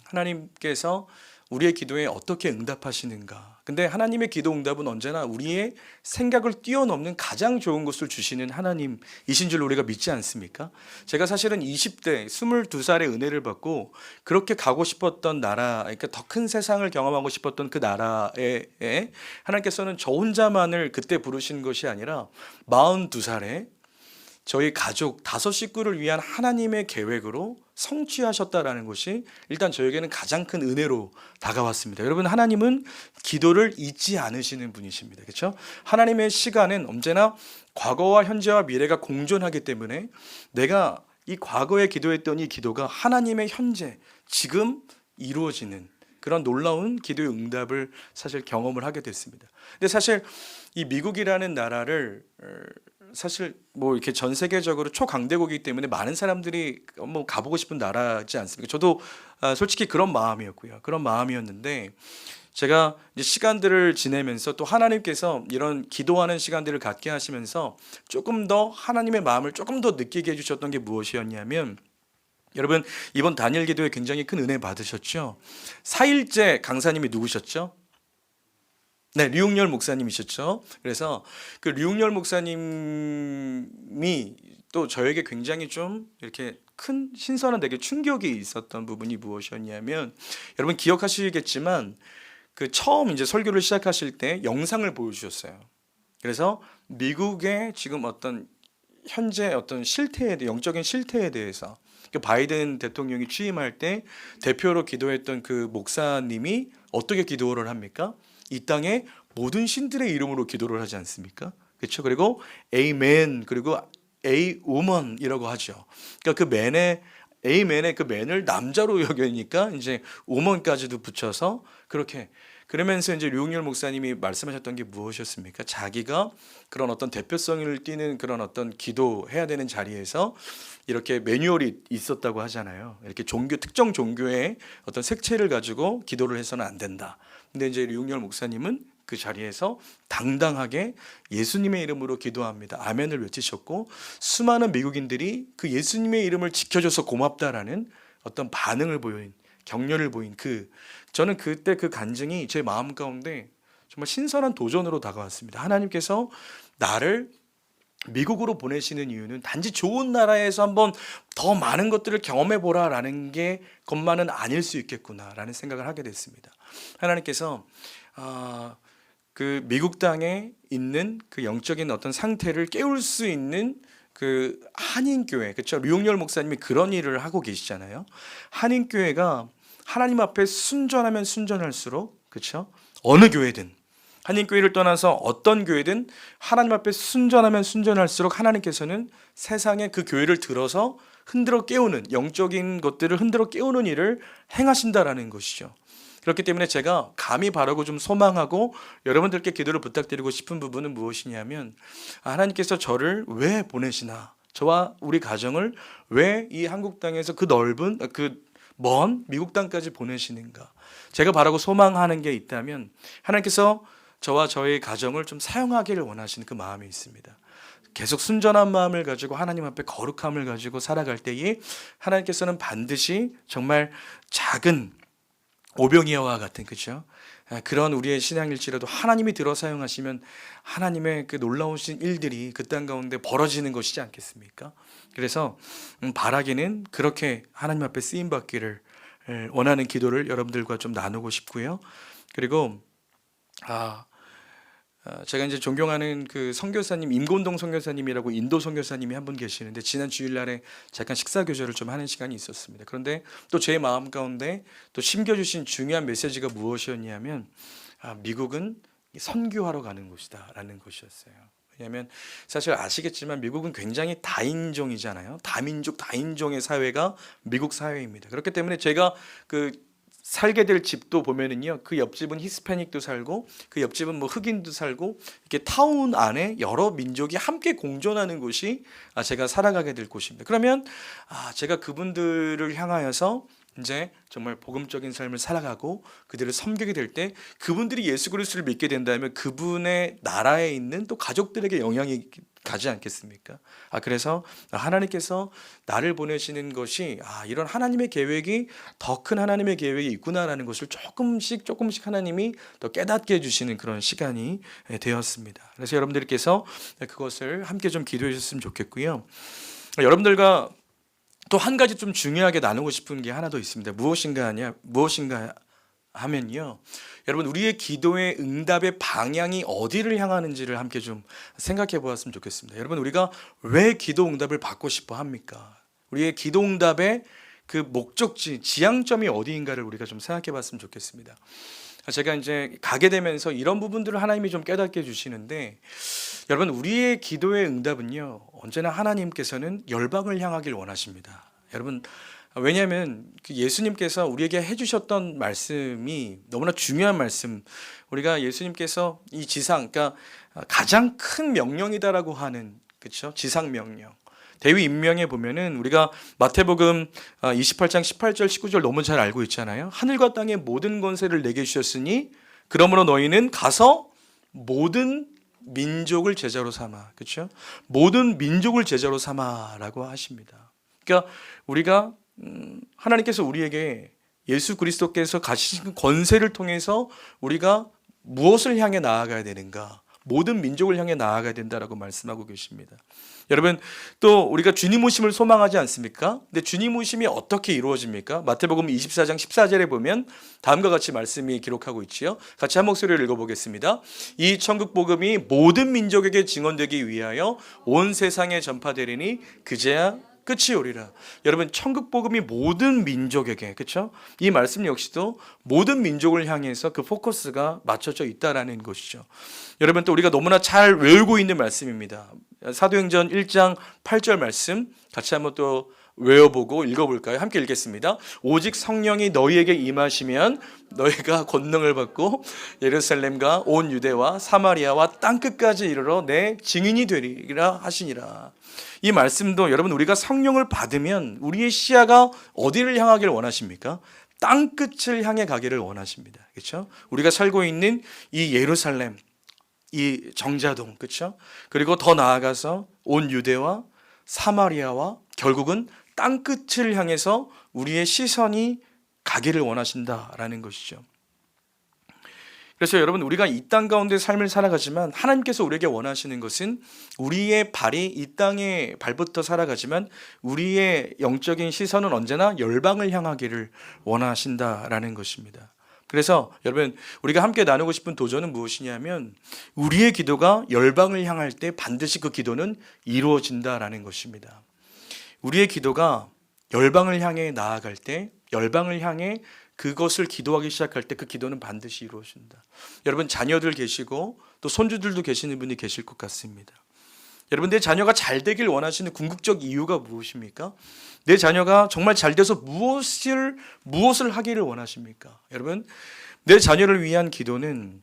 하나님께서 우리의 기도에 어떻게 응답하시는가. 근데 하나님의 기도 응답은 언제나 우리의 생각을 뛰어넘는 가장 좋은 것을 주시는 하나님이신 줄 우리가 믿지 않습니까? 제가 사실은 20대 22살의 은혜를 받고 그렇게 가고 싶었던 나라, 그러니까 더 큰 세상을 경험하고 싶었던 그 나라에 하나님께서는 저 혼자만을 그때 부르신 것이 아니라 42살에 저희 가족 5식구를 위한 하나님의 계획으로 성취하셨다라는 것이 일단 저에게는 가장 큰 은혜로 다가왔습니다. 여러분, 하나님은 기도를 잊지 않으시는 분이십니다. 그렇죠? 하나님의 시간은 언제나 과거와 현재와 미래가 공존하기 때문에 내가 이 과거에 기도했던 이 기도가 하나님의 현재, 지금 이루어지는 그런 놀라운 기도의 응답을 사실 경험을 하게 됐습니다. 근데 사실 이 미국이라는 나라를 사실 뭐 이렇게 전 세계적으로 초강대국이기 때문에 많은 사람들이 뭐 가보고 싶은 나라지 않습니까? 저도 솔직히 그런 마음이었고요. 그런 마음이었는데 제가 이제 시간들을 지내면서 또 하나님께서 이런 기도하는 시간들을 갖게 하시면서 조금 더 하나님의 마음을 조금 더 느끼게 해주셨던 게 무엇이었냐면, 여러분 이번 단일 기도에 굉장히 큰 은혜 받으셨죠? 4일째 강사님이 누구셨죠? 네, 류웅열 목사님이셨죠. 그래서 그 류웅열 목사님이 또 저에게 굉장히 좀 이렇게 큰 신선한 되게 충격이 있었던 부분이 무엇이었냐면, 여러분 기억하시겠지만 그 처음 이제 설교를 시작하실 때 영상을 보여주셨어요. 그래서 미국의 지금 어떤 현재 어떤 실태에 대해, 영적인 실태에 대해서 바이든 대통령이 취임할 때 대표로 기도했던 그 목사님이 어떻게 기도를 합니까? 이 땅에 모든 신들의 이름으로 기도를 하지 않습니까? 그렇죠? 그리고 아멘, 그리고 A woman이라고 하죠. 그러니까 그 맨의 에이맨의 그 맨을 남자로 여기니까 이제 우먼까지도 붙여서 그렇게 그러면서 이제 류홍열 목사님이 말씀하셨던 게 무엇이었습니까? 자기가 그런 어떤 대표성을 띠는 그런 어떤 기도해야 되는 자리에서 이렇게 매뉴얼이 있었다고 하잖아요. 이렇게 종교 특정 종교의 어떤 색채를 가지고 기도를 해서는 안 된다. 근데 이제 류홍열 목사님은 그 자리에서 당당하게 예수님의 이름으로 기도합니다. 아멘을 외치셨고 수많은 미국인들이 그 예수님의 이름을 지켜줘서 고맙다라는 어떤 반응을 보인 격려를 보인 저는 그때 그 간증이 제 마음 가운데 정말 신선한 도전으로 다가왔습니다. 하나님께서 나를 미국으로 보내시는 이유는 단지 좋은 나라에서 한번 더 많은 것들을 경험해 보라라는 게 것만은 아닐 수 있겠구나라는 생각을 하게 됐습니다. 하나님께서 그 미국 땅에 있는 그 영적인 어떤 상태를 깨울 수 있는 그 한인교회, 그렇죠? 류홍열 목사님이 그런 일을 하고 계시잖아요. 한인교회가 하나님 앞에 순전하면 순전할수록, 그렇죠? 어느 교회든 한인교회를 떠나서 어떤 교회든 하나님 앞에 순전하면 순전할수록 하나님께서는 세상에 그 교회를 들어서 흔들어 깨우는 영적인 것들을 흔들어 깨우는 일을 행하신다라는 것이죠. 그렇기 때문에 제가 감히 바라고 좀 소망하고 여러분들께 기도를 부탁드리고 싶은 부분은 무엇이냐면 하나님께서 저를 왜 보내시나, 저와 우리 가정을 왜 이 한국 땅에서 그 넓은 그 먼 미국 땅까지 보내시는가. 제가 바라고 소망하는 게 있다면 하나님께서 저와 저의 가정을 좀 사용하기를 원하시는 그 마음이 있습니다. 계속 순전한 마음을 가지고 하나님 앞에 거룩함을 가지고 살아갈 때에 하나님께서는 반드시 정말 작은 오병이어와 같은, 그렇죠? 그런 우리의 신앙일지라도 하나님이 들어 사용하시면 하나님의 그 놀라우신 일들이 그 땅 가운데 벌어지는 것이지 않겠습니까? 그래서 바라기는 그렇게 하나님 앞에 쓰임 받기를 원하는 기도를 여러분들과 좀 나누고 싶고요. 그리고 제가 이제 존경하는 그 선교사님 임곤동 선교사님이라고 인도 선교사님이 한 분 계시는데 지난 주일날에 잠깐 식사 교제를 좀 하는 시간이 있었습니다. 그런데 또 제 마음 가운데 또 심겨주신 중요한 메시지가 무엇이었냐면 미국은 선교하러 가는 곳이다라는 것이었어요. 왜냐하면 사실 아시겠지만 미국은 굉장히 다인종이잖아요. 다민족 다인종의 사회가 미국 사회입니다. 그렇기 때문에 제가 살게 될 집도 보면은요, 그 옆집은 히스패닉도 살고 그 옆집은 뭐 흑인도 살고 이렇게 타운 안에 여러 민족이 함께 공존하는 곳이 제가 살아가게 될 곳입니다. 그러면 제가 그분들을 향하여서 이제 정말 복음적인 삶을 살아가고 그들을 섬기게 될 때 그분들이 예수 그리스도를 믿게 된다면 그분의 나라에 있는 또 가족들에게 영향이 가지 않겠습니까? 그래서 하나님께서 나를 보내시는 것이 이런 하나님의 계획이 더 큰 하나님의 계획이 있구나라는 것을 조금씩 하나님이 더 깨닫게 해주시는 그런 시간이 되었습니다. 그래서 여러분들께서 그것을 함께 좀 기도해 주셨으면 좋겠고요. 여러분들과 또 한 가지 좀 중요하게 나누고 싶은 게 하나 더 있습니다. 무엇인가 하면요, 여러분 우리의 기도의 응답의 방향이 어디를 향하는지를 함께 좀 생각해 보았으면 좋겠습니다. 여러분 우리가 왜 기도 응답을 받고 싶어 합니까? 우리의 기도 응답의 그 목적지, 지향점이 어디인가를 우리가 좀 생각해 봤으면 좋겠습니다. 제가 이제 가게 되면서 이런 부분들을 하나님이 좀 깨닫게 해주시는데, 여러분 우리의 기도의 응답은요 언제나 하나님께서는 열방을 향하길 원하십니다. 여러분 왜냐하면 예수님께서 우리에게 해주셨던 말씀이 너무나 중요한 말씀, 우리가 예수님께서 이 지상, 그러니까 가장 큰 명령이다라고 하는, 그렇죠? 지상 명령, 대위 임명에 보면은 우리가 마태복음 28장 18절 19절 너무 잘 알고 있잖아요. 하늘과 땅의 모든 권세를 내게 주셨으니 그러므로 너희는 가서 모든 민족을 제자로 삼아, 그렇죠? 모든 민족을 제자로 삼아라고 하십니다. 그러니까 우리가 하나님께서 우리에게 예수 그리스도께서 가지신 권세를 통해서 우리가 무엇을 향해 나아가야 되는가? 모든 민족을 향해 나아가야 된다라고 말씀하고 계십니다. 여러분 또 우리가 주님 오심을 소망하지 않습니까? 근데 주님 오심이 어떻게 이루어집니까? 마태복음 24장 14절에 보면 다음과 같이 말씀이 기록하고 있지요. 같이 한 목소리를 읽어보겠습니다. 이 천국 복음이 모든 민족에게 증언되기 위하여 온 세상에 전파되리니 그제야 끝이 오리라. 여러분 천국 복음이 모든 민족에게, 그렇죠? 이 말씀 역시도 모든 민족을 향해서 그 포커스가 맞춰져 있다라는 것이죠. 여러분 또 우리가 너무나 잘 외우고 있는 말씀입니다. 사도행전 1장 8절 말씀 같이 한번 또 외워보고 읽어볼까요? 함께 읽겠습니다. 오직 성령이 너희에게 임하시면 너희가 권능을 받고 예루살렘과 온 유대와 사마리아와 땅끝까지 이르러 내 증인이 되리라 하시니라. 이 말씀도 여러분, 우리가 성령을 받으면 우리의 시야가 어디를 향하기를 원하십니까? 땅끝을 향해 가기를 원하십니다. 그렇죠? 우리가 살고 있는 이 예루살렘, 이 정자동, 그렇죠? 그리고 더 나아가서 온 유대와 사마리아와 결국은 땅끝을 향해서 우리의 시선이 가기를 원하신다라는 것이죠. 그래서 여러분, 우리가 이 땅 가운데 삶을 살아가지만 하나님께서 우리에게 원하시는 것은 우리의 발이 이 땅에 발부터 살아가지만 우리의 영적인 시선은 언제나 열방을 향하기를 원하신다라는 것입니다. 그래서 여러분, 우리가 함께 나누고 싶은 도전은 무엇이냐면 우리의 기도가 열방을 향할 때 반드시 그 기도는 이루어진다라는 것입니다. 우리의 기도가 열방을 향해 나아갈 때, 열방을 향해 그것을 기도하기 시작할 때 그 기도는 반드시 이루어진다. 여러분, 자녀들 계시고 또 손주들도 계시는 분이 계실 것 같습니다. 여러분, 내 자녀가 잘 되길 원하시는 궁극적 이유가 무엇입니까? 내 자녀가 정말 잘 돼서 무엇을 하기를 원하십니까? 여러분, 내 자녀를 위한 기도는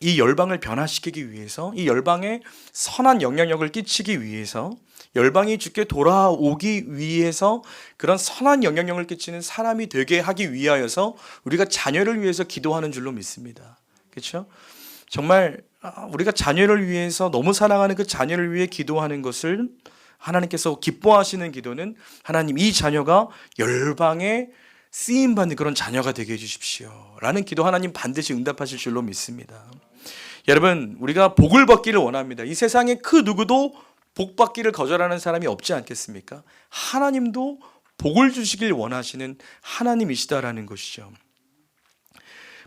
이 열방을 변화시키기 위해서, 이 열방에 선한 영향력을 끼치기 위해서, 열방이 주께 돌아오기 위해서 그런 선한 영향력을 끼치는 사람이 되게 하기 위하여서 우리가 자녀를 위해서 기도하는 줄로 믿습니다. 그렇죠? 정말 우리가 자녀를 위해서 너무 사랑하는 그 자녀를 위해 기도하는 것을 하나님께서 기뻐하시는 기도는 하나님, 이 자녀가 열방에 쓰임받는 그런 자녀가 되게 해주십시오 라는 기도 하나님 반드시 응답하실 줄로 믿습니다. 여러분, 우리가 복을 받기를 원합니다. 이 세상에 그 누구도 복 받기를 거절하는 사람이 없지 않겠습니까? 하나님도 복을 주시길 원하시는 하나님이시다라는 것이죠.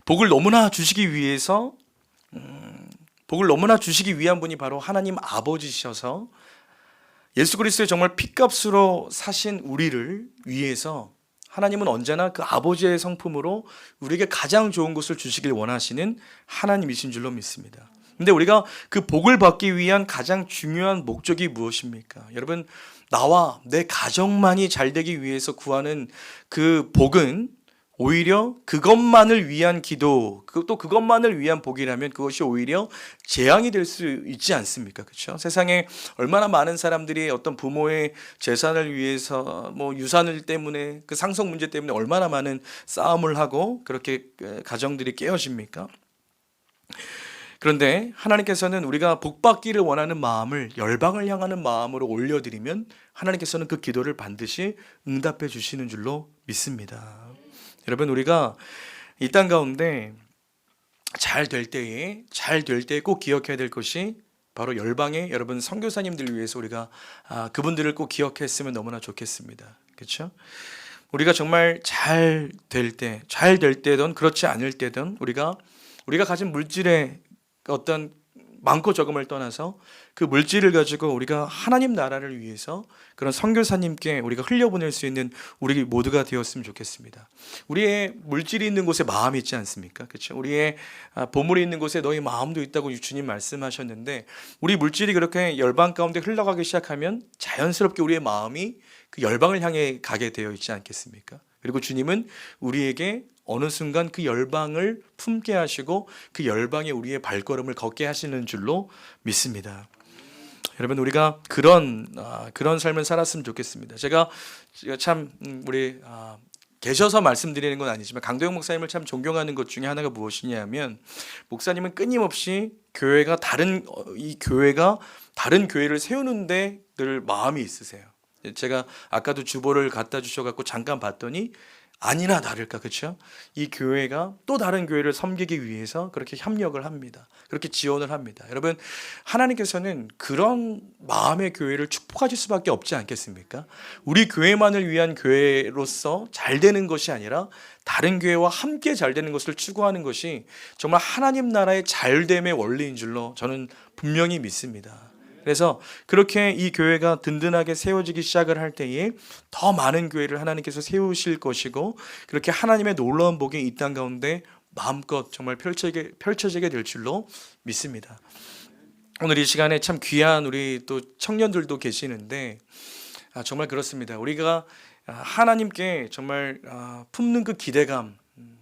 복을 너무나 주시기 위해서 복을 너무나 주시기 위한 분이 바로 하나님 아버지셔서 예수 그리스도의 정말 피값으로 사신 우리를 위해서 하나님은 언제나 그 아버지의 성품으로 우리에게 가장 좋은 것을 주시길 원하시는 하나님이신 줄로 믿습니다. 근데 우리가 그 복을 받기 위한 가장 중요한 목적이 무엇입니까? 여러분, 나와 내 가정만이 잘 되기 위해서 구하는 그 복은 오히려 그것만을 위한 기도, 또 그것만을 위한 복이라면 그것이 오히려 재앙이 될 수 있지 않습니까? 그렇죠? 세상에 얼마나 많은 사람들이 어떤 부모의 재산을 위해서 유산을 때문에 그 상속 문제 때문에 얼마나 많은 싸움을 하고 그렇게 가정들이 깨어집니까? 그런데 하나님께서는 우리가 복받기를 원하는 마음을 열방을 향하는 마음으로 올려드리면 하나님께서는 그 기도를 반드시 응답해 주시는 줄로 믿습니다. 여러분, 우리가 이 땅 가운데 잘 될 때에 꼭 기억해야 될 것이 바로 열방의 여러분 선교사님들 위해서 우리가 그분들을 꼭 기억했으면 너무나 좋겠습니다. 그렇죠? 우리가 정말 잘 될 때든 그렇지 않을 때든 우리가 가진 물질의 어떤 많고 적음을 떠나서 그 물질을 가지고 우리가 하나님 나라를 위해서 그런 선교사님께 우리가 흘려보낼 수 있는 우리 모두가 되었으면 좋겠습니다. 우리의 물질이 있는 곳에 마음이 있지 않습니까? 그렇죠? 우리의 보물이 있는 곳에 너희 마음도 있다고 주님 말씀하셨는데, 우리 물질이 그렇게 열방 가운데 흘러가기 시작하면 자연스럽게 우리의 마음이 그 열방을 향해 가게 되어 있지 않겠습니까? 그리고 주님은 우리에게 어느 순간 그 열방을 품게 하시고 그 열방에 우리의 발걸음을 걷게 하시는 줄로 믿습니다. 여러분, 우리가 그런 삶을 살았으면 좋겠습니다. 제가 참 우리 계셔서 말씀드리는 건 아니지만 강도영 목사님을 참 존경하는 것 중에 하나가 무엇이냐면, 목사님은 끊임없이 이 교회가 다른 교회를 세우는데 늘 마음이 있으세요. 제가 아까도 주보를 갖다 주셔갖고 잠깐 봤더니 아니나 다를까, 그렇죠? 이 교회가 또 다른 교회를 섬기기 위해서 그렇게 협력을 합니다. 그렇게 지원을 합니다. 여러분, 하나님께서는 그런 마음의 교회를 축복하실 수밖에 없지 않겠습니까? 우리 교회만을 위한 교회로서 잘 되는 것이 아니라 다른 교회와 함께 잘 되는 것을 추구하는 것이 정말 하나님 나라의 잘됨의 원리인 줄로 저는 분명히 믿습니다. 그래서 그렇게 이 교회가 든든하게 세워지기 시작을 할 때에 더 많은 교회를 하나님께서 세우실 것이고, 그렇게 하나님의 놀라운 복이 이 땅 가운데 마음껏 정말 펼쳐지게 될 줄로 믿습니다. 오늘 이 시간에 참 귀한 우리 또 청년들도 계시는데, 정말 그렇습니다. 우리가 하나님께 정말 품는 그 기대감,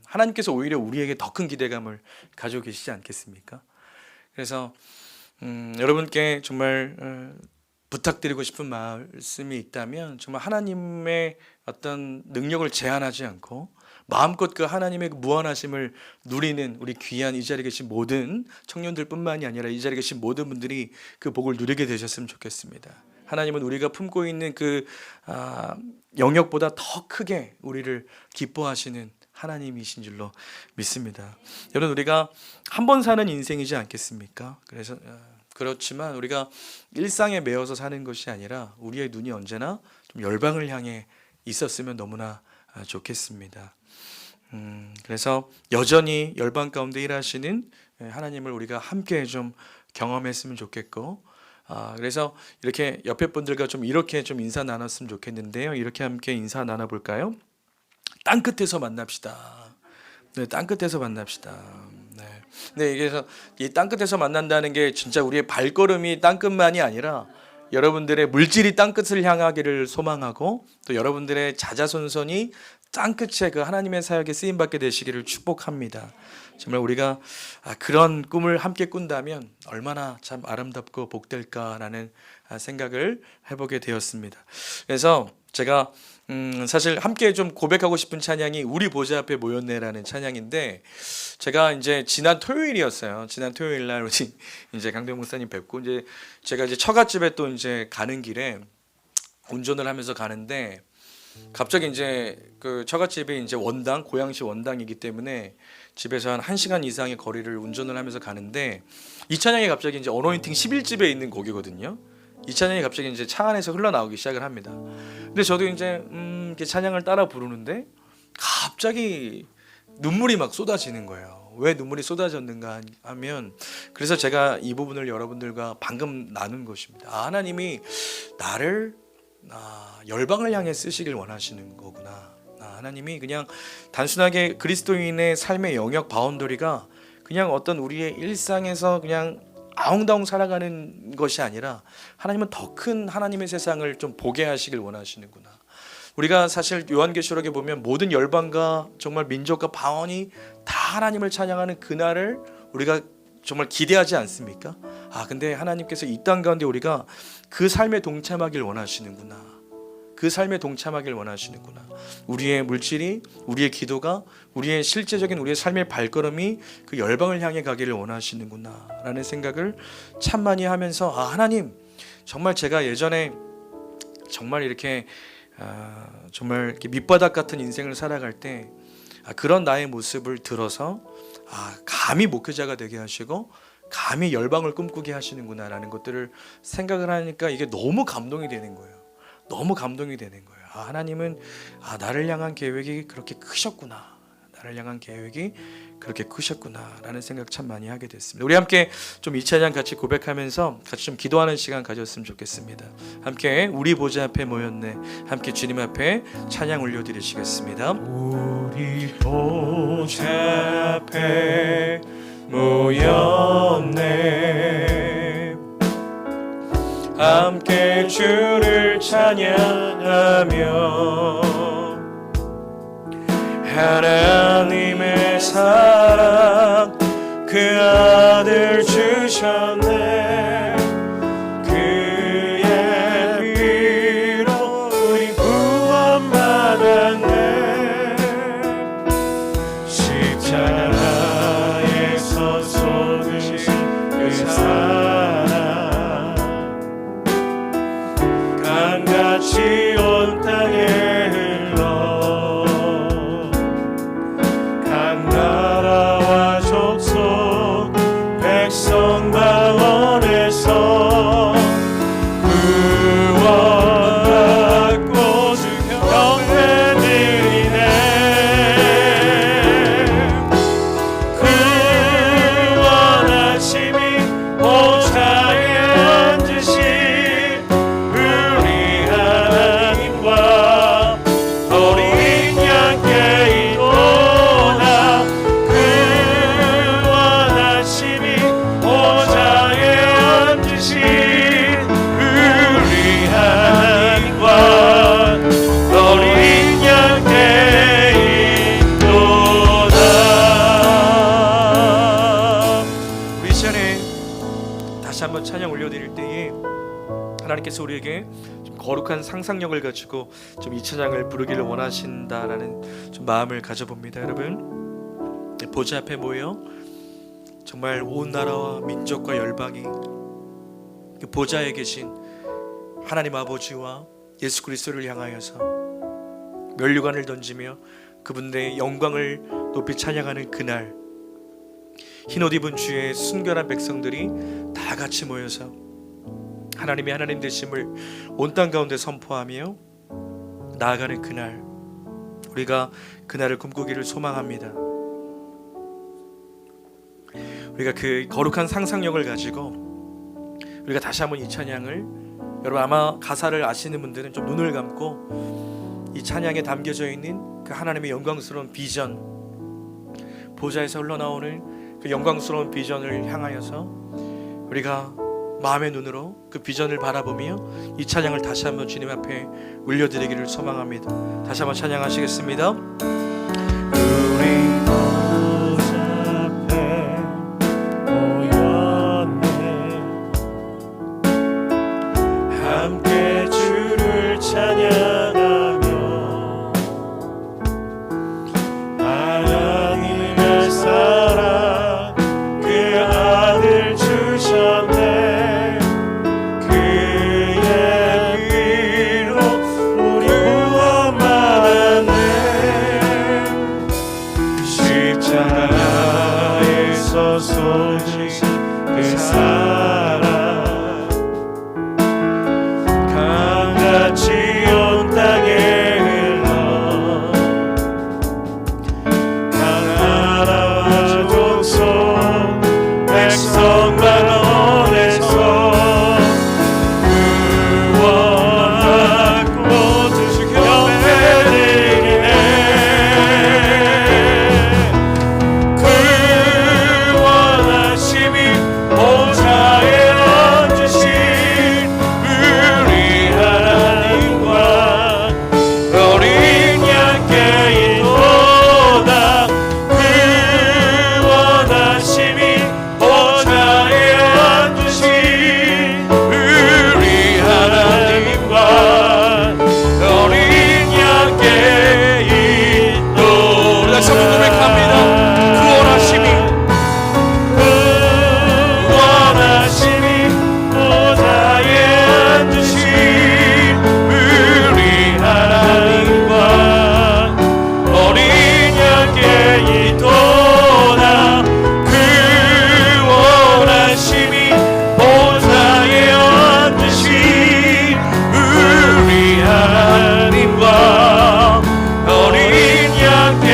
하나님께서 오히려 우리에게 더 큰 기대감을 가지고 계시지 않겠습니까? 그래서 여러분께 정말 부탁드리고 싶은 말씀이 있다면 정말 하나님의 어떤 능력을 제한하지 않고 마음껏 그 하나님의 무한하심을 누리는 우리 귀한 이 자리에 계신 모든 청년들뿐만이 아니라 이 자리에 계신 모든 분들이 그 복을 누리게 되셨으면 좋겠습니다. 하나님은 우리가 품고 있는 그 영역보다 더 크게 우리를 기뻐하시는 하나님이신 줄로 믿습니다. 여러분, 우리가 한 번 사는 인생이지 않겠습니까? 그래서 그렇지만 우리가 일상에 매여서 사는 것이 아니라 우리의 눈이 언제나 좀 열방을 향해 있었으면 너무나 좋겠습니다. 그래서 여전히 열방 가운데 일하시는 하나님을 우리가 함께 좀 경험했으면 좋겠고, 그래서 이렇게 옆에 분들과 좀 이렇게 좀 인사 나눴으면 좋겠는데요. 이렇게 함께 인사 나눠볼까요? 땅 끝에서 만납시다. 네, 땅 끝에서 만납시다. 네, 그래서 이 땅 끝에서 만난다는 게 진짜 우리의 발걸음이 땅 끝만이 아니라 여러분들의 물질이 땅 끝을 향하기를 소망하고, 또 여러분들의 자자손손이 땅 끝에 그 하나님의 사역에 쓰임 받게 되시기를 축복합니다. 정말 우리가 그런 꿈을 함께 꾼다면 얼마나 참 아름답고 복될까라는 생각을 해보게 되었습니다. 그래서 제가 사실 함께 좀 고백하고 싶은 찬양이 우리 보좌 앞에 모였네라는 찬양인데, 제가 이제 지난 토요일이었어요. 지난 토요일 날 우리 이제 강동 목사님 뵙고, 이제 제가 이제 처갓집에 또 이제 가는 길에 운전을 하면서 가는데, 갑자기 이제 그 처갓집이 이제 원당, 고양시 원당이기 때문에 집에서 한 1시간 이상의 거리를 운전을 하면서 가는데, 이 찬양이 갑자기 이제 어노인팅 11집에 있는 곡이거든요. 이 찬양이 갑자기 이제 차 안에서 흘러나오기 시작을 합니다. 근데 저도 이제 이렇게 찬양을 따라 부르는데 갑자기 눈물이 막 쏟아지는 거예요. 왜 눈물이 쏟아졌는가 하면, 그래서 제가 이 부분을 여러분들과 방금 나눈 것입니다. 하나님이 나를 열방을 향해 쓰시길 원하시는 거구나. 하나님이 그냥 단순하게 그리스도인의 삶의 영역 바운더리가 그냥 어떤 우리의 일상에서 그냥 아웅다웅 살아가는 것이 아니라 하나님은 더 큰 하나님의 세상을 좀 보게 하시길 원하시는구나. 우리가 사실 요한계시록에 보면 모든 열방과 정말 민족과 방언이 다 하나님을 찬양하는 그날을 우리가 정말 기대하지 않습니까? 근데 하나님께서 이 땅 가운데 우리가 그 삶에 동참하길 원하시는구나. 그 삶에 동참하길 원하시는구나. 우리의 물질이, 우리의 기도가, 우리의 실제적인 우리의 삶의 발걸음이 그 열방을 향해 가기를 원하시는구나 라는 생각을 참 많이 하면서, 하나님, 정말 제가 예전에 정말 이렇게 정말 이렇게 밑바닥 같은 인생을 살아갈 때 그런 나의 모습을 들어서 감히 목회자가 되게 하시고 감히 열방을 꿈꾸게 하시는구나 라는 것들을 생각을 하니까 이게 너무 감동이 되는 거예요. 너무 감동이 되는 거예요. 하나님은 나를 향한 계획이 그렇게 크셨구나. 나를 향한 계획이 그렇게 크셨구나 라는 생각 참 많이 하게 됐습니다. 우리 함께 좀 이 찬양 같이 고백하면서 같이 좀 기도하는 시간 가졌으면 좋겠습니다. 함께 우리 보좌 앞에 모였네, 함께 주님 앞에 찬양 올려드리시겠습니다. 우리 보좌 앞에 모였네, 함께 주를 찬양하며 하나님의 사랑 그 아들 주셨네. 그의 피로 우리 구원받았네. 십자가에서 쏟으신 그 사랑 강같이 온 땅에 흘러 각 나라와 족속 백성 방언에서 구원받고 주 경배 드리네. 구원하심이 보좌에 앉으신 우리 하나님과 하나님께서 우리에게 좀 거룩한 상상력을 가지고 좀 이 찬양을 부르기를 원하신다라는 좀 마음을 가져봅니다. 여러분, 보좌 앞에 모여 정말 온 나라와 민족과 열방이 그 보좌에 계신 하나님 아버지와 예수 그리스도를 향하여서 면류관을 던지며 그분의 영광을 높이 찬양하는 그날, 흰옷 입은 주의 순결한 백성들이 다 같이 모여서 하나님이 하나님 되심을 온 땅 가운데 선포하며 나아가는 그날, 우리가 그날을 꿈꾸기를 소망합니다. 우리가 그 거룩한 상상력을 가지고 우리가 다시 한번 이 찬양을, 여러분 아마 가사를 아시는 분들은 좀 눈을 감고 이 찬양에 담겨져 있는 그 하나님의 영광스러운 비전, 보좌에서 흘러나오는 그 영광스러운 비전을 향하여서 우리가 마음의 눈으로 그 비전을 바라보며 이 찬양을 다시 한번 주님 앞에 올려드리기를 소망합니다. 다시 한번 찬양하시겠습니다. 우리 보좌 앞에 모였네. 함께 주를 찬양하며 하나님의 사랑 그 아들 주셨네. 쏟으신 그 사랑 강같이 온 땅에 흘러 나라와 족속 백성만 원해서 구원받고 주신 경배드리네. 보좌에 앉으신 우리 하나님과 어린 양께 있도다. 그 원하심이 보좌에 앉으신 우리 하나님과 어린 양께 있도다. 다시 한번 고백합니다. 그 원하심이 보좌에 앉으신 우리 하나님과 어린 양께 있도다. 그 원하심이 보좌에 앉으신 우리 하나님과 어린 양께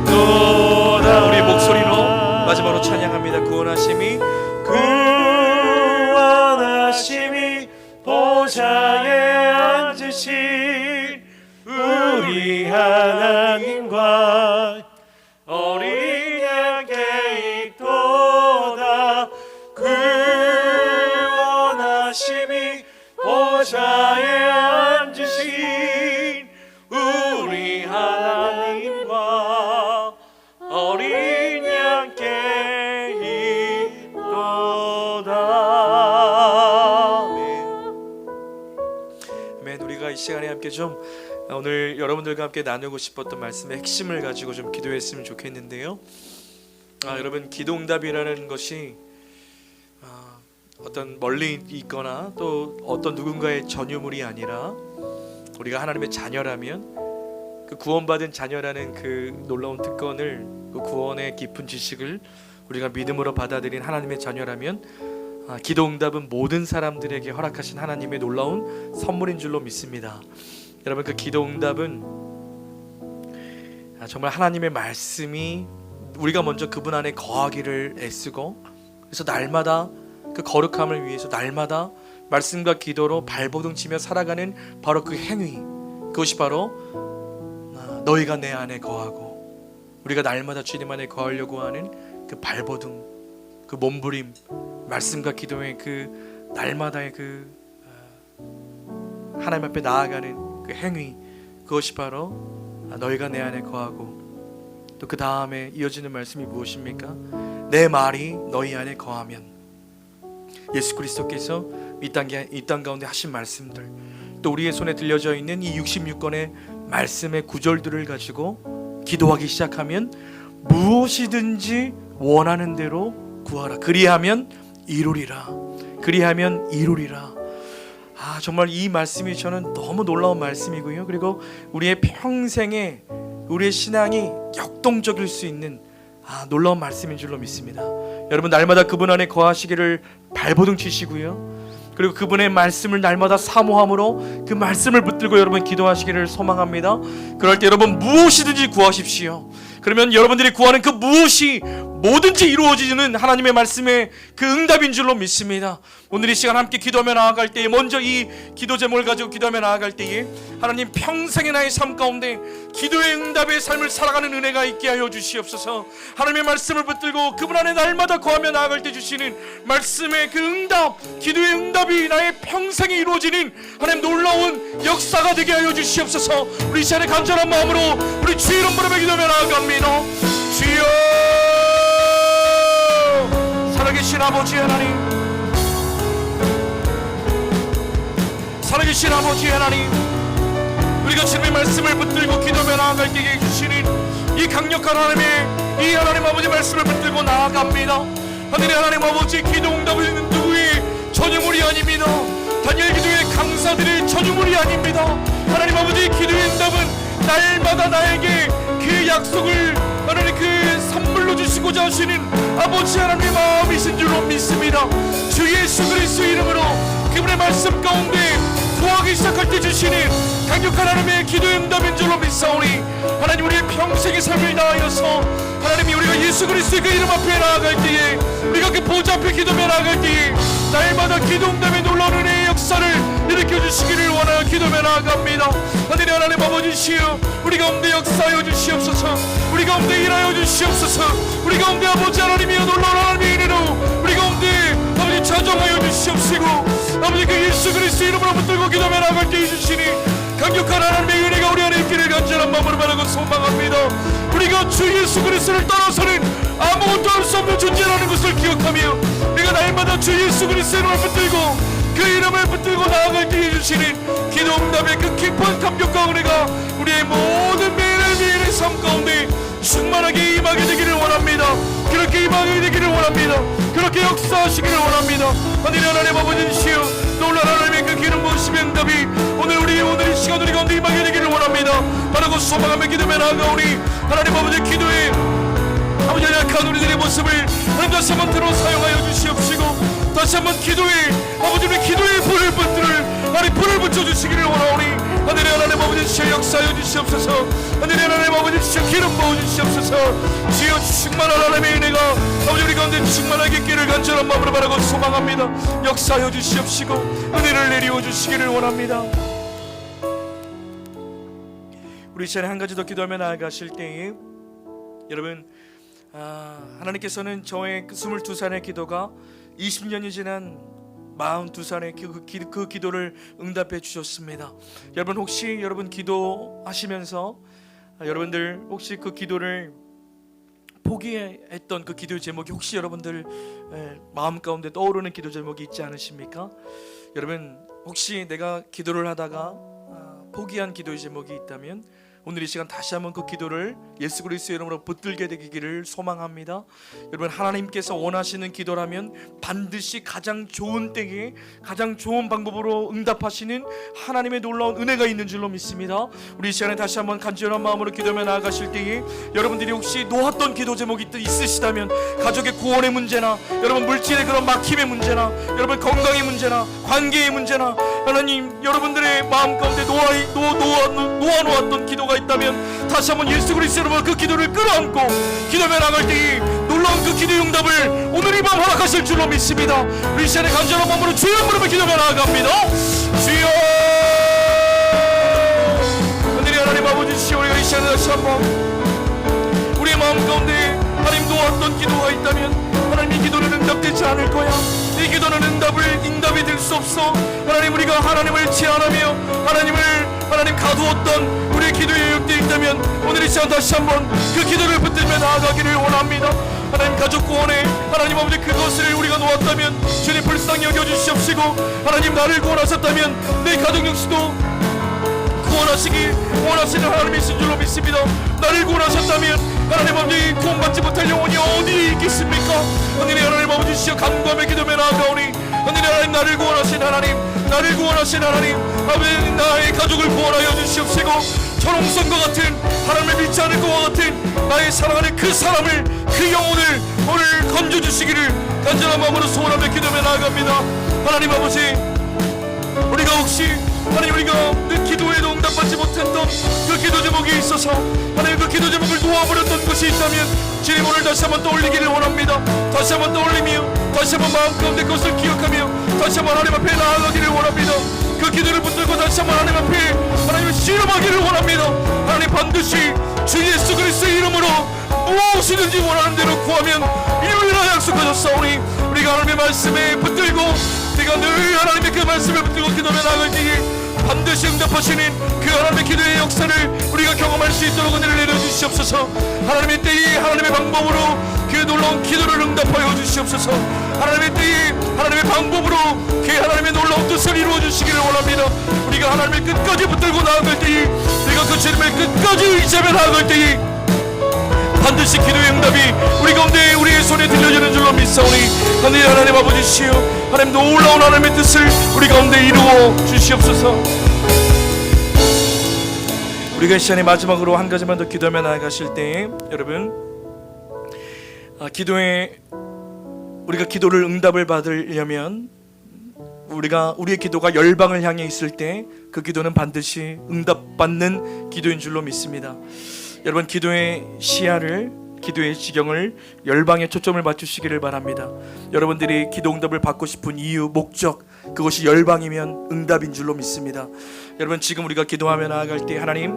있도다. 우리 목소리로 마지막으로 찬양합니다. 그 원하심이 보좌에 앉으신 우리 하나님과 어린 양께 있도다. 그 원하심이 보좌에 앉으신 우리 하나님과 어린 양께 있도다. 우리가 이 시간에 함께 좀 오늘 여러분들과 함께 나누고 싶었던 말씀의 핵심을 가지고 좀 기도했으면 좋겠는데요. 여러분, 기도응답이라는 것이 어떤 멀리 있거나 또 어떤 누군가의 전유물이 아니라 우리가 하나님의 자녀라면 그 구원받은 자녀라는 그 놀라운 특권을, 그 구원의 깊은 지식을 우리가 믿음으로 받아들인 하나님의 자녀라면 기도응답은 모든 사람들에게 허락하신 하나님의 놀라운 선물인 줄로 믿습니다. 여러분, 그 기도응답은 정말 하나님의 말씀이 우리가 먼저 그분 안에 거하기를 애쓰고, 그래서 날마다 그 거룩함을 위해서 날마다 말씀과 기도로 발버둥 치며 살아가는 바로 그 행위, 그것이 바로 너희가 내 안에 거하고 우리가 날마다 주님 안에 거하려고 하는 그 발버둥, 그 몸부림, 말씀과 기도의 그 날마다의 그 하나님 앞에 나아가는 그 행위, 그것이 바로 너희가 내 안에 거하고, 또 그 다음에 이어지는 말씀이 무엇입니까? 내 말이 너희 안에 거하면. 예수 그리스도께서 이 땅 가운데 하신 말씀들, 또 우리의 손에 들려져 있는 이 66권의 말씀의 구절들을 가지고 기도하기 시작하면 무엇이든지 원하는 대로 구하라. 그리하면 이루리라. 그리하면 이루리라. 정말 이 말씀이 저는 너무 놀라운 말씀이고요. 그리고 우리의 평생에 우리의 신앙이 역동적일 수 있는 놀라운 말씀인 줄로 믿습니다. 여러분, 날마다 그분 안에 거하시기를 발버둥 치시고요, 그리고 그분의 말씀을 날마다 사모함으로 그 말씀을 붙들고 여러분 기도하시기를 소망합니다. 그럴 때 여러분 무엇이든지 구하십시오. 그러면 여러분들이 구하는 그 무엇이 뭐든지 이루어지는 하나님의 말씀의 그 응답인 줄로 믿습니다. 오늘 이 시간 함께 기도하며 나아갈 때에, 먼저 이 기도 제목을 가지고 기도하며 나아갈 때에 하나님 평생의 나의 삶 가운데 기도의 응답의 삶을 살아가는 은혜가 있게 하여 주시옵소서. 하나님의 말씀을 붙들고 그분 안에 날마다 거하며 나아갈 때 주시는 말씀의 그 응답, 기도의 응답이 나의 평생에 이루어지는 하나님 놀라운 역사가 되게 하여 주시옵소서. 우리 이 시간에 간절한 마음으로 우리 주의 이름 부르며 기도하며 나아갑니다. 주여, 살아계신 아버지 하나님, 살아계신 아버지 하나님, 우리가 주님의 말씀을 붙들고 기도하며 나아갈 때에 주시는 이 강력한 하나님의 이 하나님 아버지 말씀을 붙들고 나아갑니다. 하늘의 하나님 아버지, 기도 응답은 누구의 전유물이 아닙니다. 다니엘 기도의 강사들의 전유물이 아닙니다. 하나님 아버지, 기도의 응답은 날마다 나에게 그 약속을 하나님 그 선물로 주시고자 하시는 아버지 하나님의 마음이신 줄로 믿습니다. 주 예수 그리스도 이름으로 그분의 말씀 가운데 구하기 시작할 때 주시는 강력한 하나님의 기도의 응답인 줄로 믿사오니, 하나님 우리의 평생의 삶을 다하여서 하나님이 우리가 예수 그리스도의 그 이름 앞에 나아갈 때에, 우리가 그 보좌 앞에 기도하며 나아갈 때에 날마다 기도 응답의 놀라운 은혜의 역사를 일으켜 주시기를 원하여 기도하며 나아갑니다. 하늘의 하나님 아버지시여, 우리 가운데 역사하여 주시옵소서. 우리 가운데 일하여 주시옵소서. 우리 가운데 아버지 하나님이여 놀라운 하나님의 은혜로 우리 가운데 아버지 자정하여 주시옵시고, 아버지 그 예수 그리스도 이름으로 붙들고 기도하며 나아갈 때 주시니 강력한 하나님의 은혜가 우리 안에 있기를 간절한 마음으로 바라고 소망합니다. 우리가 주 예수 그리스도를 떠나서는 아무것도 할 수 없는 존재라는 것을 기억하며, 우리가 날마다 주 예수 그리스도를 붙들고 그 이름을 붙들고 나아갈 때 주시는 기도 응답의 그 깊은 감격과 은혜가 우리의 모든 매일의 삶 가운데 충만하게 임하게 되기를 원합니다. 그렇게 임하게 되기를 원합니다. 그렇게 역사하시기를 원합니다. 하늘의 하나님 아버지시여, 놀라운 하나님의 그 기름 부으심의 응답이 오늘 이 시간 우리 가운데 임하게 되기를 원합니다. 바라고 소망하며 기도하며 나아가오니, 하나님 아버지 기도에 아버지 약한 우리들의 모습을 하나님 다시 한번 들어 사용하여 주시옵시고, 다시 한번 기도에 아버지 우리 기도의 불을 붙여주시기를 원하오니, 하늘의 하나님 아버지시여 역사하여 주시옵소서. 하늘의 하나님 아버지시여 기름 부어주시옵소서. 주여 충만한 하나님의 은혜가 아버지 우리 가운데 충만하게 있기를 간절한 마음으로 바라고 소망합니다. 역사하여 주시옵시고 은혜를 내리워 주시기를 원합니다. 우리 시간에 한 가지 더 기도하며 나아가실 때에, 여러분 하나님께서는 저의 22살의 기도가 20년이 지난 42살의 그 기도를 응답해 주셨습니다. 여러분 혹시 여러분 기도하시면서 여러분들 혹시 그 기도를 포기했던 그 기도 제목이 혹시 여러분들 마음 가운데 떠오르는 기도 제목이 있지 않으십니까? 여러분 혹시 내가 기도를 하다가 포기한 기도 제목이 있다면 오늘 이 시간 다시 한번 그 기도를 예수 그리스도의 이름으로 붙들게 되기를 소망합니다. 여러분 하나님께서 원하시는 기도라면 반드시 가장 좋은 때에 가장 좋은 방법으로 응답하시는 하나님의 놀라운 은혜가 있는 줄로 믿습니다. 우리 이 시간에 다시 한번 간절한 마음으로 기도하며 나아가실 때에 여러분들이 혹시 놓았던 기도 제목이 있으시다면, 가족의 구원의 문제나 여러분 물질의 그런 막힘의 문제나 여러분 건강의 문제나 관계의 문제나 하나님 여러분들의 마음 가운데 놓아놓았던 기도가 있다면 다시 한번 예수 그리스도의 이름으로 그 기도를 끌어안고 기도하며 나갈 때에 놀라운 그 기도의 응답을 오늘 이 밤 허락하실 줄로 믿습니다. 우리 시간에 간절한 마음으로 주여 부르며 기도하며 나아갑니다. 주여, 하늘의 하나님 아버지시여, 우리가 이 시간에 다시 한번 우리의 마음 가운데 하나님 놓았던 기도가 있다면 하나님 이 기도는 응답되지 않을 거야. 이 기도는 응답이 될 수 없어. 하나님 우리가 하나님을 제한하며 하나님을 하나님 가두었던 우리의 기도의 영역들이 있다면 오늘 이 시간 다시 한번 그 기도를 붙들며 나아가기를 원합니다. 하나님 가족 구원에 하나님 아버지 그것을 우리가 놓았다면 주님 불쌍히 여겨주시옵시고, 하나님 나를 구원하셨다면 내 가족 역시도 구원하시기 원하시는 하나님이신 줄로 믿습니다. 나를 구원하셨다면 하나님 아버지 구원받지 못할 영혼이 어디 있겠습니까? 하늘의 하나님 아버지 시여 간구하며 기도며 나아가오니 하늘의 하나님 나를 구원하신 하나님, 나를 구원하신 하나님 아버지 나의 가족을 구원하여 주시옵시고, 철옹성과 같은 하나님을 믿지 않을 것과 같은 나의 사랑하는 그 사람을, 그 영혼을 오늘 건져주시기를 간절한 마음으로 소원하며 기도며 나아갑니다. 하나님 아버지, 우리가 혹시 하나님 우리가 그 기도에도 응답받지 못했던 그 기도 제목이 있어서 하나님 그 기도 제목을 놓아버렸던 것이 있다면 주님 오늘 다시 한번 떠올리기를 원합니다. 다시 한번 떠올리며 다시 한번 마음 가운데 그것을 기억하며 다시 한번 하나님 앞에 나아가기를 원합니다. 그 기도를 붙들고 다시 한번 하나님 앞에 하나님을 씨름하기를 원합니다. 하나님 반드시 주 예수 그리스도의 이름으로 무엇이든지 원하는 대로 구하면 이루리라 약속하셨사오니 우리가 하나님의 말씀에 붙들고 우리가 늘 하나님의 그 말씀을 붙들고 기도며 나아갈 때에 반드시 응답하시는 그 하나님의 기도의 역사를 우리가 경험할 수 있도록 은혜를 내려주시옵소서. 하나님의 때에 하나님의 방법으로 그 놀라운 기도를 응답하여 주시옵소서. 하나님의 때에 하나님의 방법으로 그 하나님의 놀라운 뜻을 이루어 주시기를 원합니다. 우리가 하나님을 끝까지 붙들고 나아갈 때에, 우리가 그 주님을 끝까지 의지하며 나아갈 때에 반드시 기도의 응답이 우리 가운데 우리의 손에 들려지는 줄로 믿사오니 하늘의 하나님 아버지시여, 하나님 놀라운 하나님의 뜻을 우리 가운데 이루어 주시옵소서. 우리가 이 시간에 마지막으로 한 가지만 더 기도하며 나아가실 때에 여러분, 우리가 기도를 응답을 받으려면 우리의 기도가 열방을 향해 있을 때 그 기도는 반드시 응답받는 기도인 줄로 믿습니다. 여러분, 기도의 시야를, 기도의 지경을 열방에 초점을 맞추시기를 바랍니다. 여러분들이 기도 응답을 받고 싶은 이유, 목적, 그것이 열방이면 응답인 줄로 믿습니다. 여러분, 지금 우리가 기도하며 나아갈 때 하나님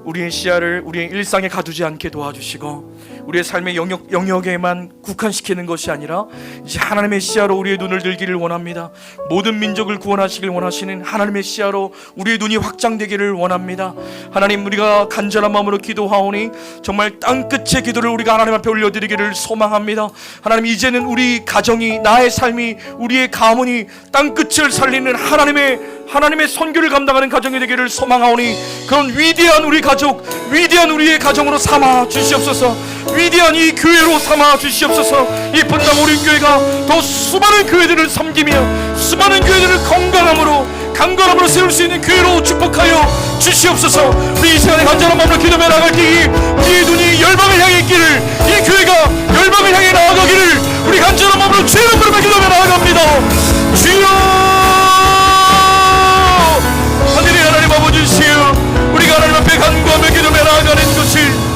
우리의 시야를 우리의 일상에 가두지 않게 도와주시고 우리의 삶의 영역에만 국한시키는 것이 아니라 이제 하나님의 시야로 우리의 눈을 들기를 원합니다. 모든 민족을 구원하시길 원하시는 하나님의 시야로 우리의 눈이 확장되기를 원합니다. 하나님, 우리가 간절한 마음으로 기도하오니 정말 땅끝의 기도를 우리가 하나님 앞에 올려드리기를 소망합니다. 하나님, 이제는 우리 가정이, 나의 삶이, 우리의 가문이 땅끝을 살리는 하나님의 선교를 감당하는 가정이 되기를 소망하오니 그런 위대한 우리 가족, 위대한 우리의 가정으로 삼아 주시옵소서. 위대한 이 교회로 삼아 주시옵소서. 이 분당 오륜교회가 더 수많은 교회들을 섬기며 수많은 교회들을 강건함으로 세울 수 있는 교회로 축복하여 주시옵소서. 우리 이 시간에 간절한 마음으로 기도해 나갈 때에 우리의 눈이 열방을 향해 있기를, 이 교회가 열방을 향해 나아가기를 우리 간절한 마음으로 주의 이름으로 기도해 나아갑니다. 주여, 하늘의 하나님 아버지시여, 우리가 하나님 앞에 간구하며 기도해 나아가는 것을,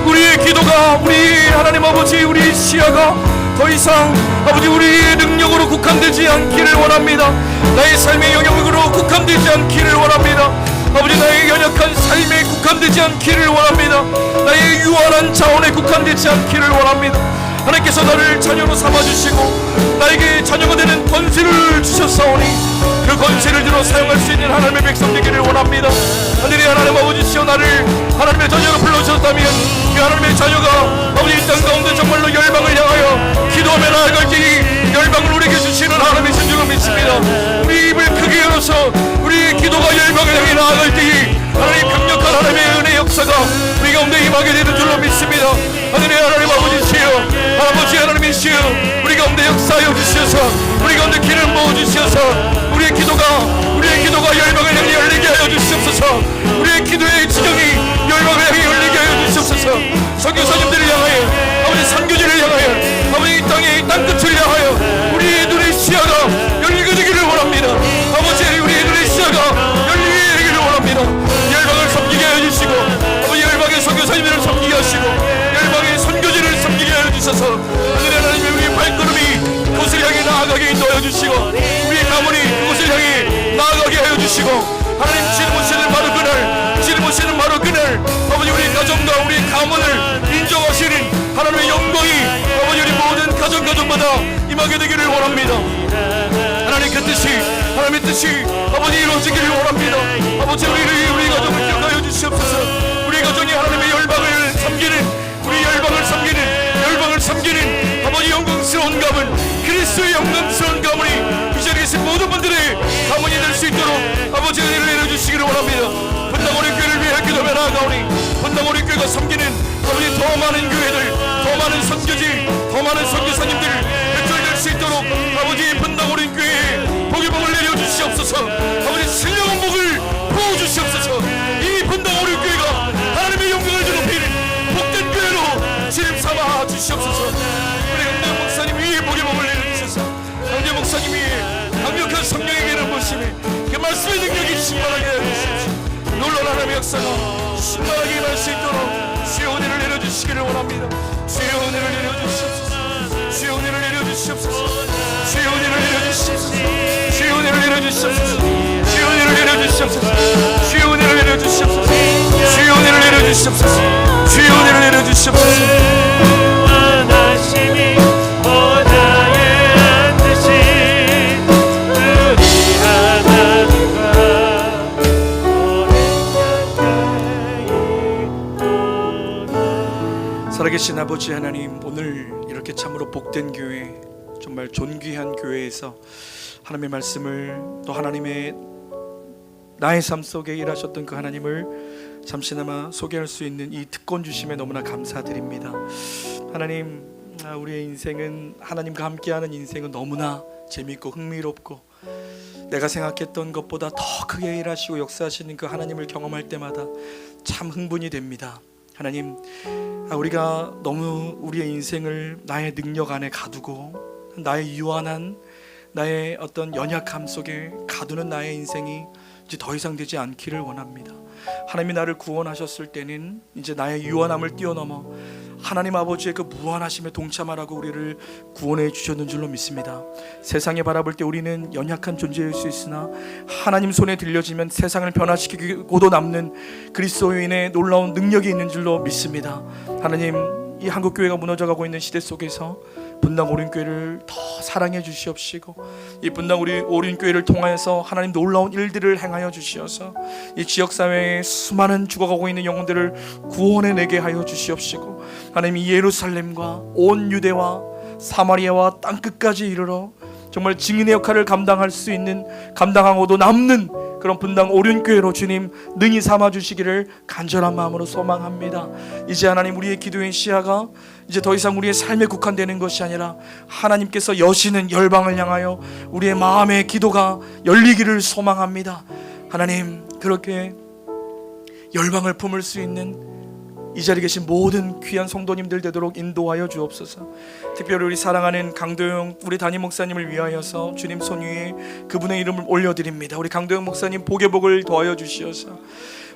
우리의 기도가, 우리 하나님 아버지, 우리의 시야가 더 이상 아버지 우리의 능력으로 국한되지 않기를 원합니다. 나의 삶의 영역으로 국한되지 않기를 원합니다. 아버지, 나의 연약한 삶에 국한되지 않기를 원합니다. 나의 유한한 자원에 국한되지 않기를 원합니다. 하나님께서 나를 자녀로 삼아주시고 나에게 자녀가 되는 권세를 주셨사오니 그 권세를 들어 사용할 수 있는 하나님의 백성 되기를 원합니다. 하늘의 하나님 아버지시여, 나를 하나님의 자녀로 불러주셨다면 그 하나님의 자녀가 아버지 이 땅 가운데 정말로 열방을 향하여 기도하며 나아갈 때에 열방을 우리에게 주시는 하나님이신 줄로 믿습니다. 우리 입을 크게 열어서 우리 기도가 열방을 향해 나아갈 때에 하나님 강력한 하나님의 은혜 역사가 우리 가운데 임하게 되는 줄로 믿습니다. 하늘의 하나님 아버지시여, 아버지 하나님이시여, 우리 가운데 역사하여 주시어서 우리 가운데 기름 부어주시어서 우리의 기도가 열방을 향해 열리게 하여 주시옵소서. 우리의 기도의 지경이 열방을 향해 열리게 하여 주시옵소서. 선교사님들을 향하여, 아버지 선교지를 향하여, 아버지 이 땅의 땅끝을 향하여 우리의 눈의 시야가 열리게 되기를 원합니다. 아버지, 우리의 눈의 시야가 열리게 되기를 원합니다. 열방을 섬기게 하여 주시고 아버지 열방의 선교사님들을 섬기게 하시고 열방의 선교지를 섬기게 하여 주셔서 하늘의 하나님의 우리의 발걸음이 그곳을 향해 나아가게 인도하여 주시고 우리의 가문이 그곳을 향해 나아가게 하여 주시고 하나님, 짊어지는 바로 그날 아버지 우리 가정과 우리 가문을 인정하시는 하나님의 영광이 아버지 우리 모든 가정마다 임하게 되기를 원합니다. 하나님, 하나님의 그 뜻이, 하나님의 뜻이 아버지 이루어지기를 원합니다. 아버지 우리 가정을 기억하여 주시옵소서. 우리 가정이 하나님의 열방을 섬기는 아버지 영광스러운 가문, 그리스도의 영광스러운 가문이 이 자리에 계신 모든 분들의 가문이 될 수 있도록 아버지 은혜를 내려주시기를 원합니다. 분당오리 교회를 위해 기도하며 나아가오니 분당오리 교회가 섬기는 아버지 더 많은 교회들, 더 많은 선교지, 더 많은 선교사님들 배출될 수 있도록 아버지 분당오리 교회에 복의 복을 내려주시옵소서. 아버지 신령한 복을 부어주시옵소서. 이 분당오리 교회가 하나님의 영광을 드높이는 복된 교회로 지름삼아 주시옵소서. 우리 강대 목사님 위에 복의 복을 내려주셔서 강대 목사님 위에 강력한 성령의 기름 부으심에 그 말씀의 능력이 충만하게 해주시옵소서. 놀라운 하나님의 역사가 충만하게 임할 수 있도록 주의 은혜를 내려주시기를 원합니다. 주의 은혜를 내려주시옵소서. 주의 은혜를 내려주시옵소서. 주의 은혜를 내려주시옵소서. 주의 은혜를 내려주시옵소서. 주의 은혜를 내려주시옵소서. 주의 은혜를 내려주시옵소서. 주의 은혜를 내려주시옵소서. 주의 은혜를 내려주시옵소서. 원하심이 보좌에 앉으신 우리 하나님과 살아계신 아버지 하나님, 오늘 이렇게 참으로 복된 교회, 정말 존귀한 교회에서 하나님의 말씀을 또 하나님의 나의 삶 속에 일하셨던 그 하나님을 잠시나마 소개할 수 있는 이 특권 주심에 너무나 감사드립니다. 하나님, 우리의 인생은, 하나님과 함께하는 인생은 너무나 재밌고 흥미롭고 내가 생각했던 것보다 더 크게 일하시고 역사하시는 그 하나님을 경험할 때마다 참 흥분이 됩니다. 하나님, 우리가 너무 우리의 인생을 나의 능력 안에 가두고 나의 유한한, 나의 어떤 연약함 속에 가두는 나의 인생이 이제 더 이상 되지 않기를 원합니다. 하나님이 나를 구원하셨을 때는 이제 나의 유한함을 뛰어넘어 하나님 아버지의 그 무한하심에 동참하라고 우리를 구원해 주셨는 줄로 믿습니다. 세상에 바라볼 때 우리는 연약한 존재일 수 있으나 하나님 손에 들려지면 세상을 변화시키고도 남는 그리스도인의 놀라운 능력이 있는 줄로 믿습니다. 하나님, 이 한국교회가 무너져가고 있는 시대 속에서 분당 오륜교회를 더 사랑해 주시옵시고 이 분당 오륜교회를 통하여서 하나님 놀라운 일들을 행하여 주시어서 이 지역사회에 수많은 죽어가고 있는 영혼들을 구원해내게 하여 주시옵시고 하나님, 이 예루살렘과 온 유대와 사마리아와 땅끝까지 이르러 정말 증인의 역할을 감당할 수 있는, 감당하고도 남는 그런 분당 오륜교회로 주님 능히 삼아주시기를 간절한 마음으로 소망합니다. 이제 하나님, 우리의 기도의 시야가 이제 더 이상 우리의 삶에 국한되는 것이 아니라 하나님께서 여시는 열방을 향하여 우리의 마음의 기도가 열리기를 소망합니다. 하나님, 그렇게 열방을 품을 수 있는 이 자리에 계신 모든 귀한 성도님들 되도록 인도하여 주옵소서. 특별히 우리 사랑하는 강도영 우리 담임 목사님을 위하여서 주님 손 위에 그분의 이름을 올려드립니다. 우리 강도영 목사님 복의 복을 더하여 주시어서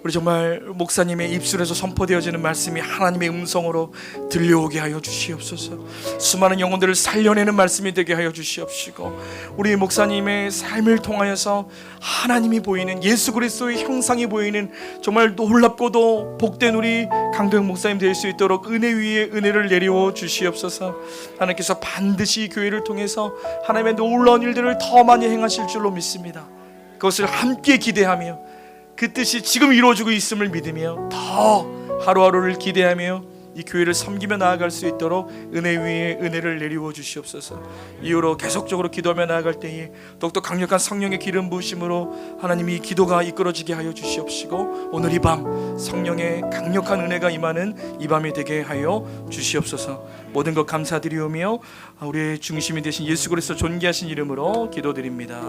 우리 정말 목사님의 입술에서 선포되어지는 말씀이 하나님의 음성으로 들려오게 하여 주시옵소서. 수많은 영혼들을 살려내는 말씀이 되게 하여 주시옵시고 우리 목사님의 삶을 통하여서 하나님이 보이는, 예수 그리스도의 형상이 보이는 정말 놀랍고도 복된 우리 강도영 목사님 될 수 있도록 은혜 위에 은혜를 내려 주시옵소서. 하나님께서 반드시 교회를 통해서 하나님의 놀라운 일들을 더 많이 행하실 줄로 믿습니다. 그것을 함께 기대하며 그 뜻이 지금 이루어지고 있음을 믿으며 더 하루하루를 기대하며 이 교회를 섬기며 나아갈 수 있도록 은혜 위에 은혜를 내리워 주시옵소서. 이후로 계속적으로 기도하며 나아갈 때에 더욱더 강력한 성령의 기름 부으심으로 하나님이 기도가 이끌어지게 하여 주시옵시고 오늘 이 밤 성령의 강력한 은혜가 임하는 이 밤이 되게 하여 주시옵소서. 모든 것 감사드리오며 우리의 중심이 되신 예수 그리스도 존귀하신 이름으로 기도드립니다.